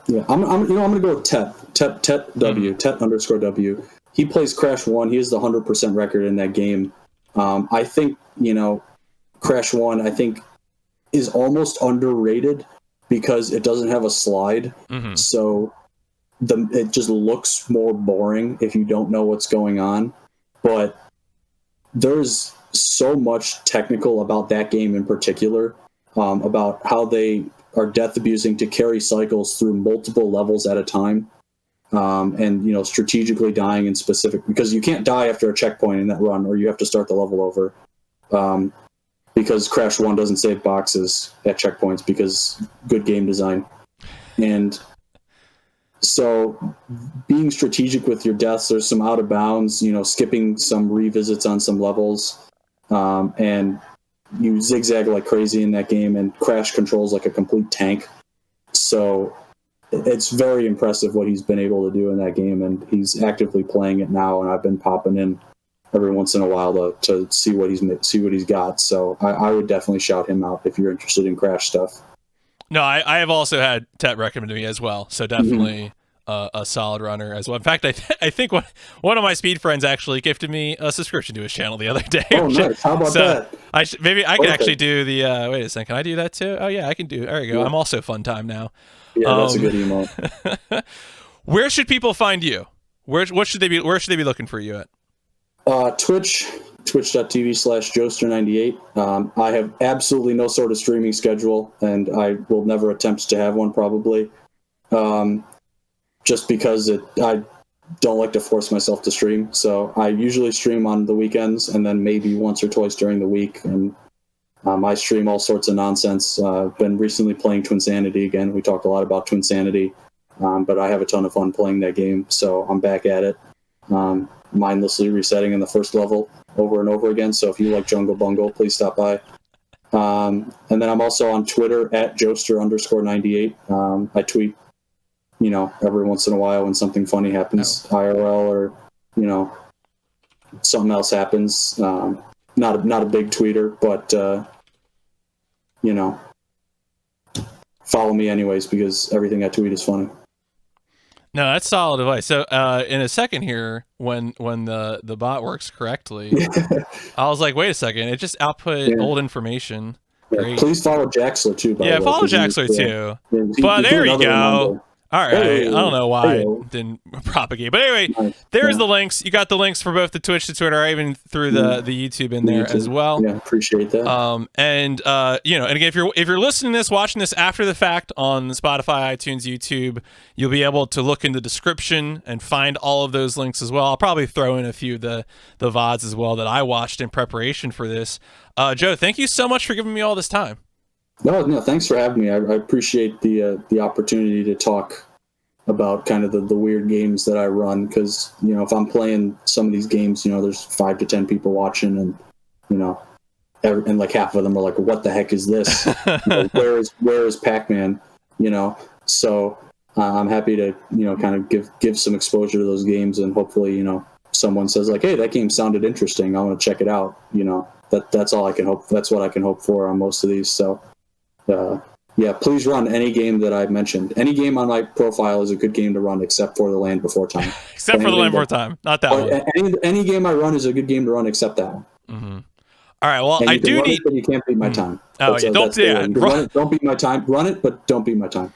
Yeah, I'm gonna go with Tet W, Tet_W. He plays Crash 1. He has the 100% record in that game. I think Crash 1 is almost underrated because it doesn't have a slide, so it just looks more boring if you don't know what's going on. But there's so much technical about that game in particular, about how they are death abusing to carry cycles through multiple levels at a time, and strategically dying in specific, because you can't die after a checkpoint in that run, or you have to start the level over, because Crash 1 doesn't save boxes at checkpoints because good game design. And so being strategic with your deaths, there's some out of bounds, skipping some revisits on some levels, and you zigzag like crazy in that game, and Crash controls like a complete tank. So it's very impressive what he's been able to do in that game, and he's actively playing it now. And I've been popping in every once in a while to see what he's got. So I would definitely shout him out if you're interested in Crash stuff. No, I have also had Tet recommend to me as well. So definitely a solid runner as well. In fact, I think one of my speed friends actually gifted me a subscription to his channel the other day. Oh, nice. How about that? Maybe I could actually do the, wait a second, can I do that too? Oh yeah, I can do, there you go. Yeah. I'm also Fun Time now. Yeah, that's a good emote. Where should people find you? Where should they be looking for you at? twitch.tv/Joester98. I have absolutely no sort of streaming schedule, and I will never attempt to have one probably. Just because I don't like to force myself to stream. So I usually stream on the weekends and then maybe once or twice during the week. And I stream all sorts of nonsense. I've been recently playing Sanity again. We talked a lot about Sanity, but I have a ton of fun playing that game. So I'm back at it, mindlessly resetting in the first level over and over again. So if you like Jungle Bungle, please stop by. And then I'm also on Twitter at Joester_98. I tweet, every once in a while when something funny happens, IRL, or, something else happens. Not a big tweeter, but, follow me anyways, because everything I tweet is funny. No, that's solid advice. So in a second here, when the bot works correctly, I was like, wait a second, it just output old information. Yeah, please follow Jaxler too, by the way. Follow Jaxler too. But there you go. All right, I don't know why it didn't propagate, but anyway, there's the links. You got the links for both the Twitch, the Twitter, I even threw the YouTube in there as well. Yeah, appreciate that. And again, if you're listening to this, watching this after the fact on Spotify, iTunes, YouTube, you'll be able to look in the description and find all of those links as well. I'll probably throw in a few of the VODs as well that I watched in preparation for this. Joe, thank you so much for giving me all this time. No, thanks for having me. I appreciate the opportunity to talk about kind of the weird games that I run, because if I'm playing some of these games, there's 5 to 10 people watching, and and like half of them are like, what the heck is this? Where is Pac-Man? So I'm happy to kind of give some exposure to those games, and hopefully someone says like, hey, that game sounded interesting, I want to check it out. That's all I can hope. That's what I can hope for on most of these. So yeah, please run any game that I've mentioned. Any game on my profile is a good game to run, except for The Land Before Time. Except for The Land Before Time, not that one. Any game I run is a good game to run, except that one. Mm-hmm. All right. Well, I do need. But you can't beat my time. Oh, yeah, don't beat my time. Run it, but don't beat my time.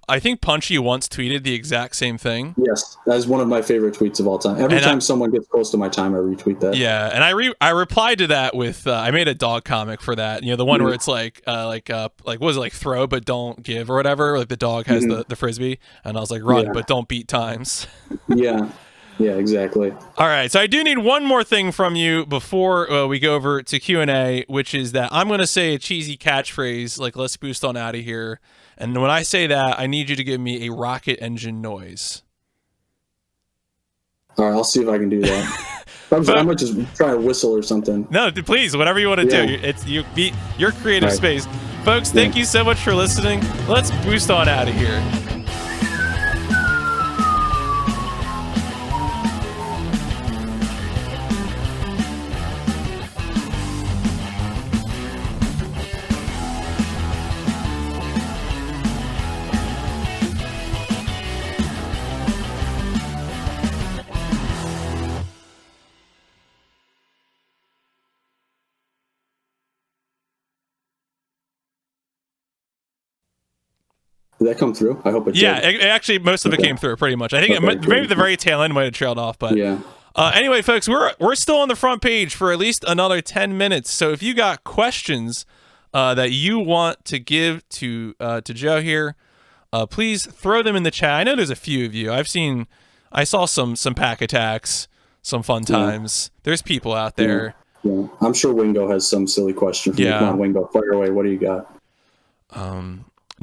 I think Punchy once tweeted the exact same thing. Yes, that is one of my favorite tweets of all time. Every time someone gets close to my time, I retweet that. Yeah, and I replied to that with I made a dog comic for that. The one where it's like what was it, like throw but don't give or whatever. Like the dog has the frisbee, and I was like run but don't beat times. Yeah, exactly. All right, so I do need one more thing from you before we go over to Q&A, which is that I'm going to say a cheesy catchphrase like "Let's boost on out of here." And when I say that, I need you to give me a rocket engine noise. All right, I'll see if I can do that. I might just try to whistle or something. No, please, whatever you want to do. It's your creative space. Folks, thank you so much for listening. Let's boost on out of here. Did that come through? I hope it did. Yeah, actually, most of it came through pretty much. I think maybe the very tail end might have trailed off, but yeah. Anyway, folks, we're still on the front page for at least another 10 minutes. So if you got questions that you want to give to Joe here, please throw them in the chat. I know there's a few of you. I saw some pack attacks, some fun times. There's people out there. Yeah. I'm sure Wingo has some silly question for you. Come on, Wingo, fire away. What do you got?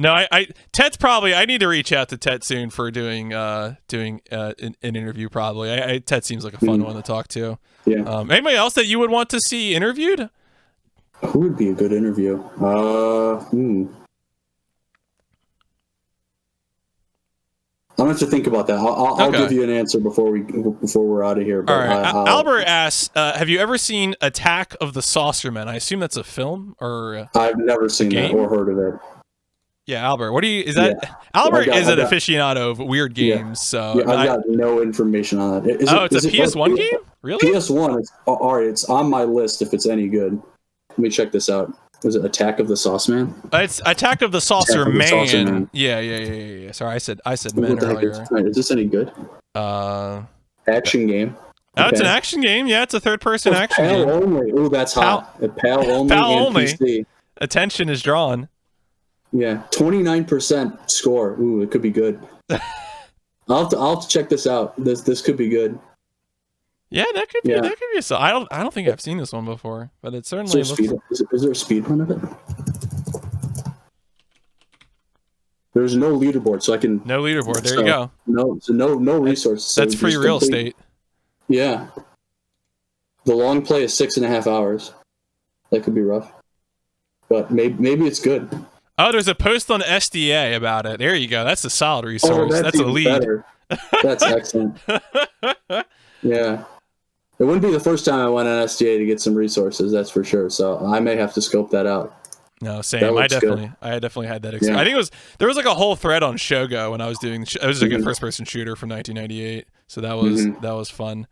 No, Tet's probably. I need to reach out to Tet soon for doing an interview. Probably, Tet seems like a fun one to talk to. Yeah. Anybody else that you would want to see interviewed? Who would be a good interview? gonna have to think about that. I'll give you an answer before we're out of here. But all right. Albert asks, "Have you ever seen Attack of the Saucermen?" I assume that's a film or I've never seen that or heard of it. Yeah, Albert. What do you? Is that Albert is an aficionado of weird games? So I've got no information on that. It's a PS1 game. Really? PS1. All right. It's on my list if it's any good. Let me check this out. Was it Attack of the Sauceman? It's Attack of the Saucer Man. Yeah. Sorry, I said men earlier. Is this any good? Action game. Oh, it's an action game. Yeah, it's a third-person action game. PAL only. Ooh, that's hot. PAL only. PAL only. PC. Attention is drawn. Yeah, 29% score. Ooh, it could be good. I'll have to check this out. This could be good. Yeah, that could be. Yeah. That could be. So I don't think I've seen this one before, but it certainly looks. Is there a speed run of it? There's no leaderboard, so I can. No leaderboard. There you go. No resources. That's free real estate. Yeah. The long play is 6.5 hours. That could be rough, but maybe it's good. Oh, there's a post on SDA about it. There you go. That's a solid resource. That's a lead. Better. That's excellent. Yeah. It wouldn't be the first time I went on SDA to get some resources, that's for sure. So I may have to scope that out. No, same. I definitely had that experience. Yeah. I think there was like a whole thread on Shogo when I was doing. It was like a first-person shooter from 1998. So that was fun.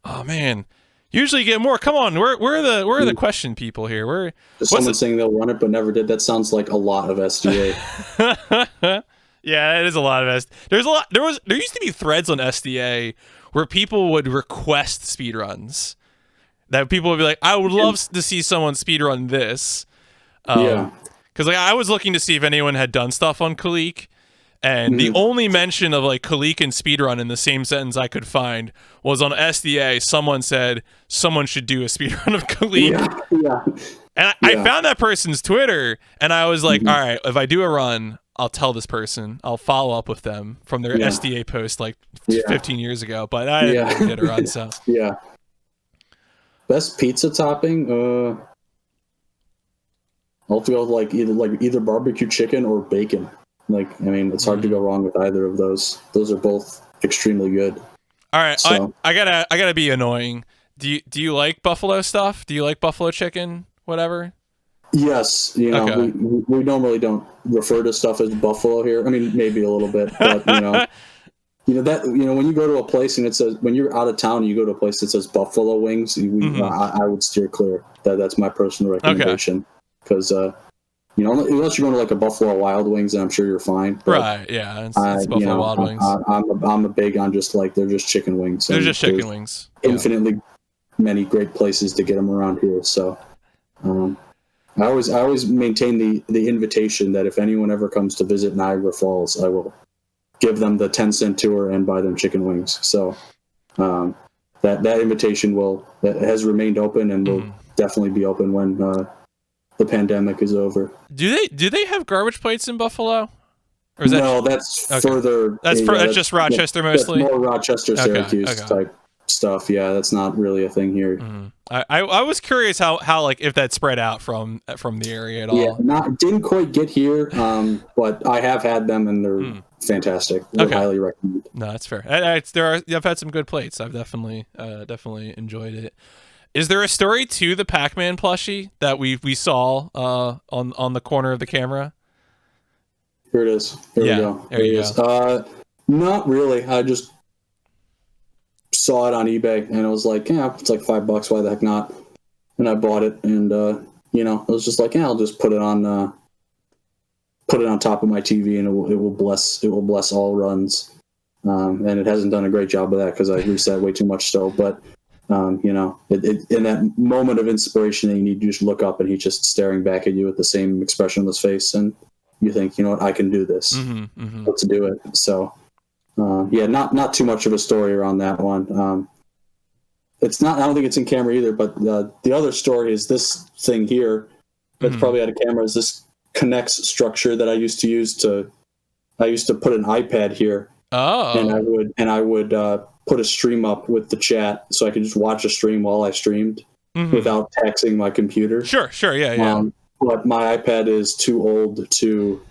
Oh man. Usually you get more. Come on, where are the question people here? Someone saying they'll run it but never did. That sounds like a lot of SDA. Yeah, it is a lot of There used to be threads on SDA where people would request speedruns. That people would be like, I would love to see someone speedrun this. Because like I was looking to see if anyone had done stuff on Kalik. And the only mention of like Kalik and speedrun in the same sentence I could find was on SDA. Someone said someone should do a speedrun of Kalik. Yeah. And I found that person's Twitter, and I was like, all right, if I do a run, I'll tell this person. I'll follow up with them from their SDA post like 15 years ago. But I didn't get a run, so. Yeah. Best pizza topping? I'll have to go with either barbecue chicken or bacon. Like, I mean, it's hard to go wrong with either of those. Those are both extremely good. All right, so. I gotta be annoying. Do you like buffalo stuff? Do you like buffalo chicken? Whatever. Yes, we normally don't refer to stuff as buffalo here. I mean, maybe a little bit, but when you go to a place and it says, when you're out of town and you go to a place that says buffalo wings, I would steer clear. That's my personal recommendation because. Unless you're going to like a Buffalo Wild Wings, then I'm sure you're fine. Right? Yeah, it's Buffalo Wild Wings. I'm a big on just like they're just chicken wings. They're just chicken wings. Infinitely many great places to get them around here. So, I always maintain the invitation that if anyone ever comes to visit Niagara Falls, I will give them the 10-cent tour and buy them chicken wings. So, that invitation has remainmed open and will definitely be open when. The pandemic is over. Do they have garbage plates in Buffalo? Or is that's further. That's just Rochester mostly. That's more Rochester, Syracuse type stuff. Yeah, that's not really a thing here. I was curious how like if that spread out from the area at all. Yeah, didn't quite get here, but I have had them and they're fantastic. Highly recommend. No, that's fair. I've had some good plates. I've definitely enjoyed it. Is there a story to the Pac-Man plushie that we saw on the corner of the camera? Here it is. There we go. There you go. Not really. I just saw it on eBay and I was like, it's like $5. Why the heck not? And I bought it, and I was just like, I'll just put it on top of my TV, and it will bless all runs. And it hasn't done a great job of that because I reset way too much still, but. In that moment of inspiration, you need to just look up and he's just staring back at you with the same expression on his face, and you think, I can do this. Let's do it. So, not too much of a story around that one. It's not. I don't think it's in camera either. But the other story is this thing here. That's probably out of camera. Is this connects structure that I used to use I used to put an iPad here. Oh. And I would put a stream up with the chat so I could just watch a stream while I streamed without taxing my computer. Sure, yeah. But my iPad is too old to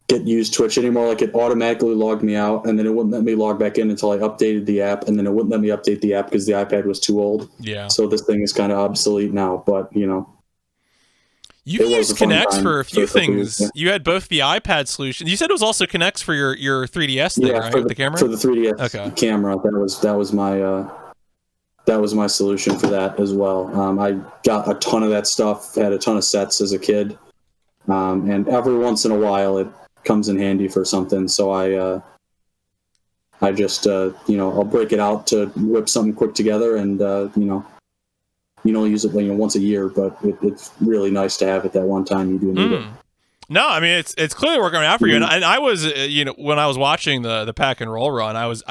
get use Twitch anymore. Like, it automatically logged me out, and then it wouldn't let me log back in until I updated the app, and then it wouldn't let me update the app because the iPad was too old. Yeah. So this thing is kind of obsolete now, but, you know. You used Kinects for a few things. Yeah. You had both the iPad solution. You said it was also Kinects for your 3DS thing, right? With the camera? For the 3DS camera. That was my solution for that as well. I got a ton of that stuff, had a ton of sets as a kid. And every once in a while it comes in handy for something. So I just, I'll break it out to whip something quick together, and, you don't use it once a year, but it's really nice to have it that one time you do need it. No, I mean, it's clearly working out for you. And I was, when I was watching the Pac and Roll run, I was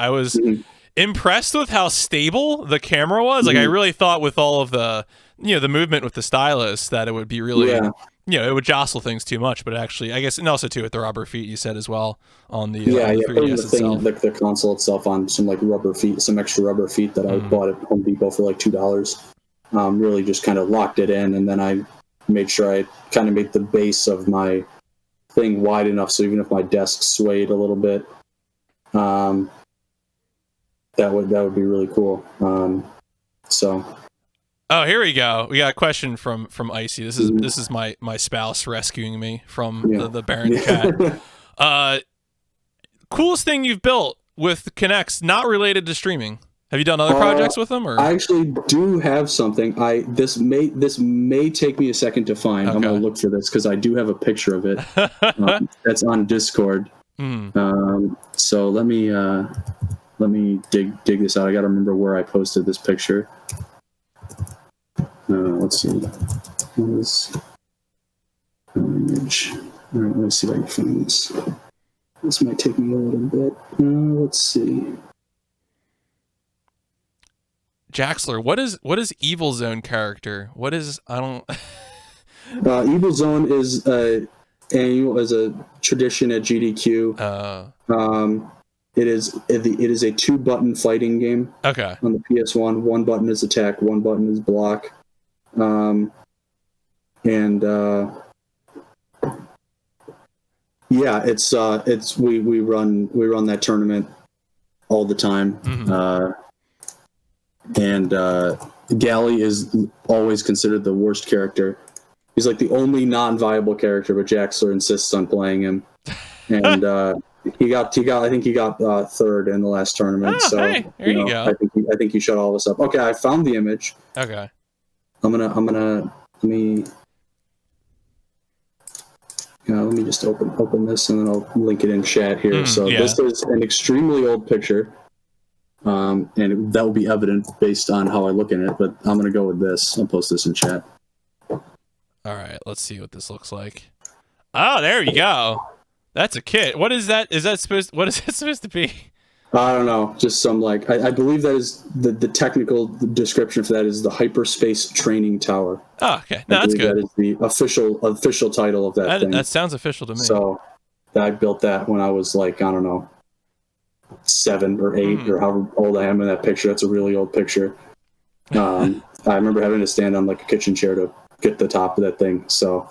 impressed with how stable the camera was. Like, I really thought with all of the, the movement with the stylus that it would be really, it would jostle things too much. But actually, I guess, and also too with the rubber feet you said as well on the 3DS itself. Like the console itself on some rubber feet, some extra rubber feet that I bought at Home Depot for $2. Really just kind of locked it in, and then I made sure I kind of made the base of my thing wide enough so even if my desk swayed a little bit, that would be really cool. Oh, here we go. We got a question from Icy. This is my spouse rescuing me from the Baron cat. Coolest thing you've built with Kinects, not related to streaming. Have you done other projects with them? Or? I actually do have something. This may take me a second to find. Okay. I'm gonna look for this because I do have a picture of it. That's on Discord. So let me dig this out. I got to remember where I posted this picture. Let's see. Image. All right, let's see if I can find this. This might take me a little bit. Let's see. Jaxler, what is Evil Zone character? What is Evil Zone is annual as a tradition at GDQ. It is a 2-button fighting game. Okay. On the PS1, 1 button is attack, 1 button is block. We run that tournament all the time. And Galley is always considered the worst character. He's like the only non-viable character, but Jaxler insists on playing him. And he got third in the last tournament. Oh, so hey, there you go. I think he shut all of us up. Okay, I found the image. Okay. Let me just open this and then I'll link it in chat here. This is an extremely old picture. And that will be evident based on how I look in it, but I'm going to go with this. I'll post this in chat. All right, let's see what this looks like. Oh, there you go. That's a kit. What is that? What is it supposed to be? I don't know. Just some I believe that is the technical description for that is the Hyperspace Training Tower. Oh, okay. No, that's good. That is the official title of that thing. That sounds official to me. So I built that when I was 7 or 8 or however old I am in that picture. That's a really old picture. I remember having to stand on a kitchen chair to get the top of that thing. So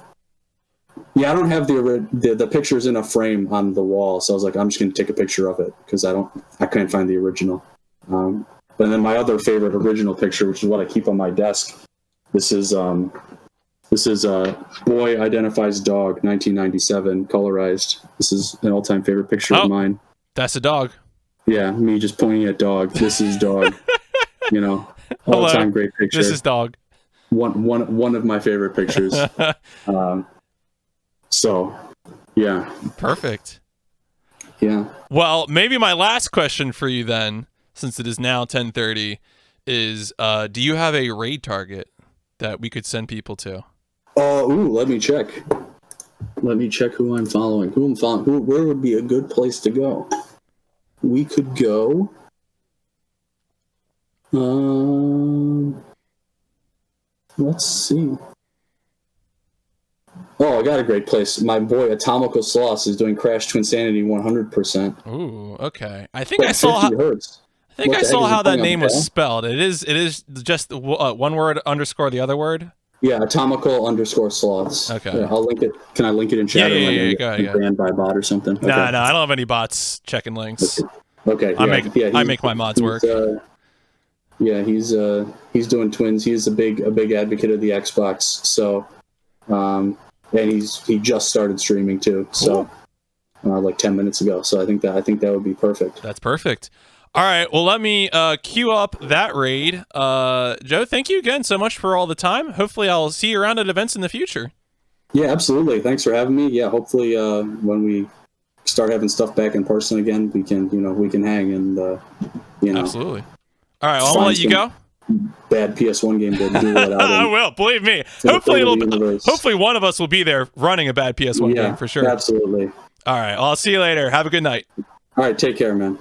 yeah, I don't have the pictures in a frame on the wall. So I was like, I'm just going to take a picture of it because I can't find the original. But then my other favorite original picture, which is what I keep on my desk. This is Boy Identifies Dog, 1997, colorized. This is an all-time favorite picture of mine. That's a dog. Yeah, me just pointing at dog. This is dog. All-time great picture. This is dog. One of my favorite pictures. So, yeah. Perfect. Yeah. Well, maybe my last question for you then, since it is now 10:30, is do you have a raid target that we could send people to? Let me check. Let me check who I'm following. Where would be a good place to go? We could go. Let's see. Oh, I got a great place. My boy Atomical Sauce is doing Crash to Insanity 100%. Ooh, okay. I think I saw how that name was spelled. It is just one word underscore the other word. Yeah, atomical_sloths. Okay. Yeah, I'll link it. Can I link it in chat? Yeah. Go ahead. Banned by bot or something? No, I don't have any bots checking links. Okay. I make my mods work. He's doing twins. He's a big advocate of the Xbox. So, and he just started streaming too. Cool. So, like 10 minutes ago. So I think that would be perfect. That's perfect. All right. Well, let me queue up that raid. Joe, thank you again so much for all the time. Hopefully, I'll see you around at events in the future. Yeah, absolutely. Thanks for having me. Yeah, hopefully, when we start having stuff back in person again, we can hang and Absolutely. All right. Well, I'm gonna let you go. Bad PS1 game to do it out. I will. Believe me. Hopefully, one of us will be there running a bad PS1 game for sure. Absolutely. All right. Well, I'll see you later. Have a good night. All right. Take care, man.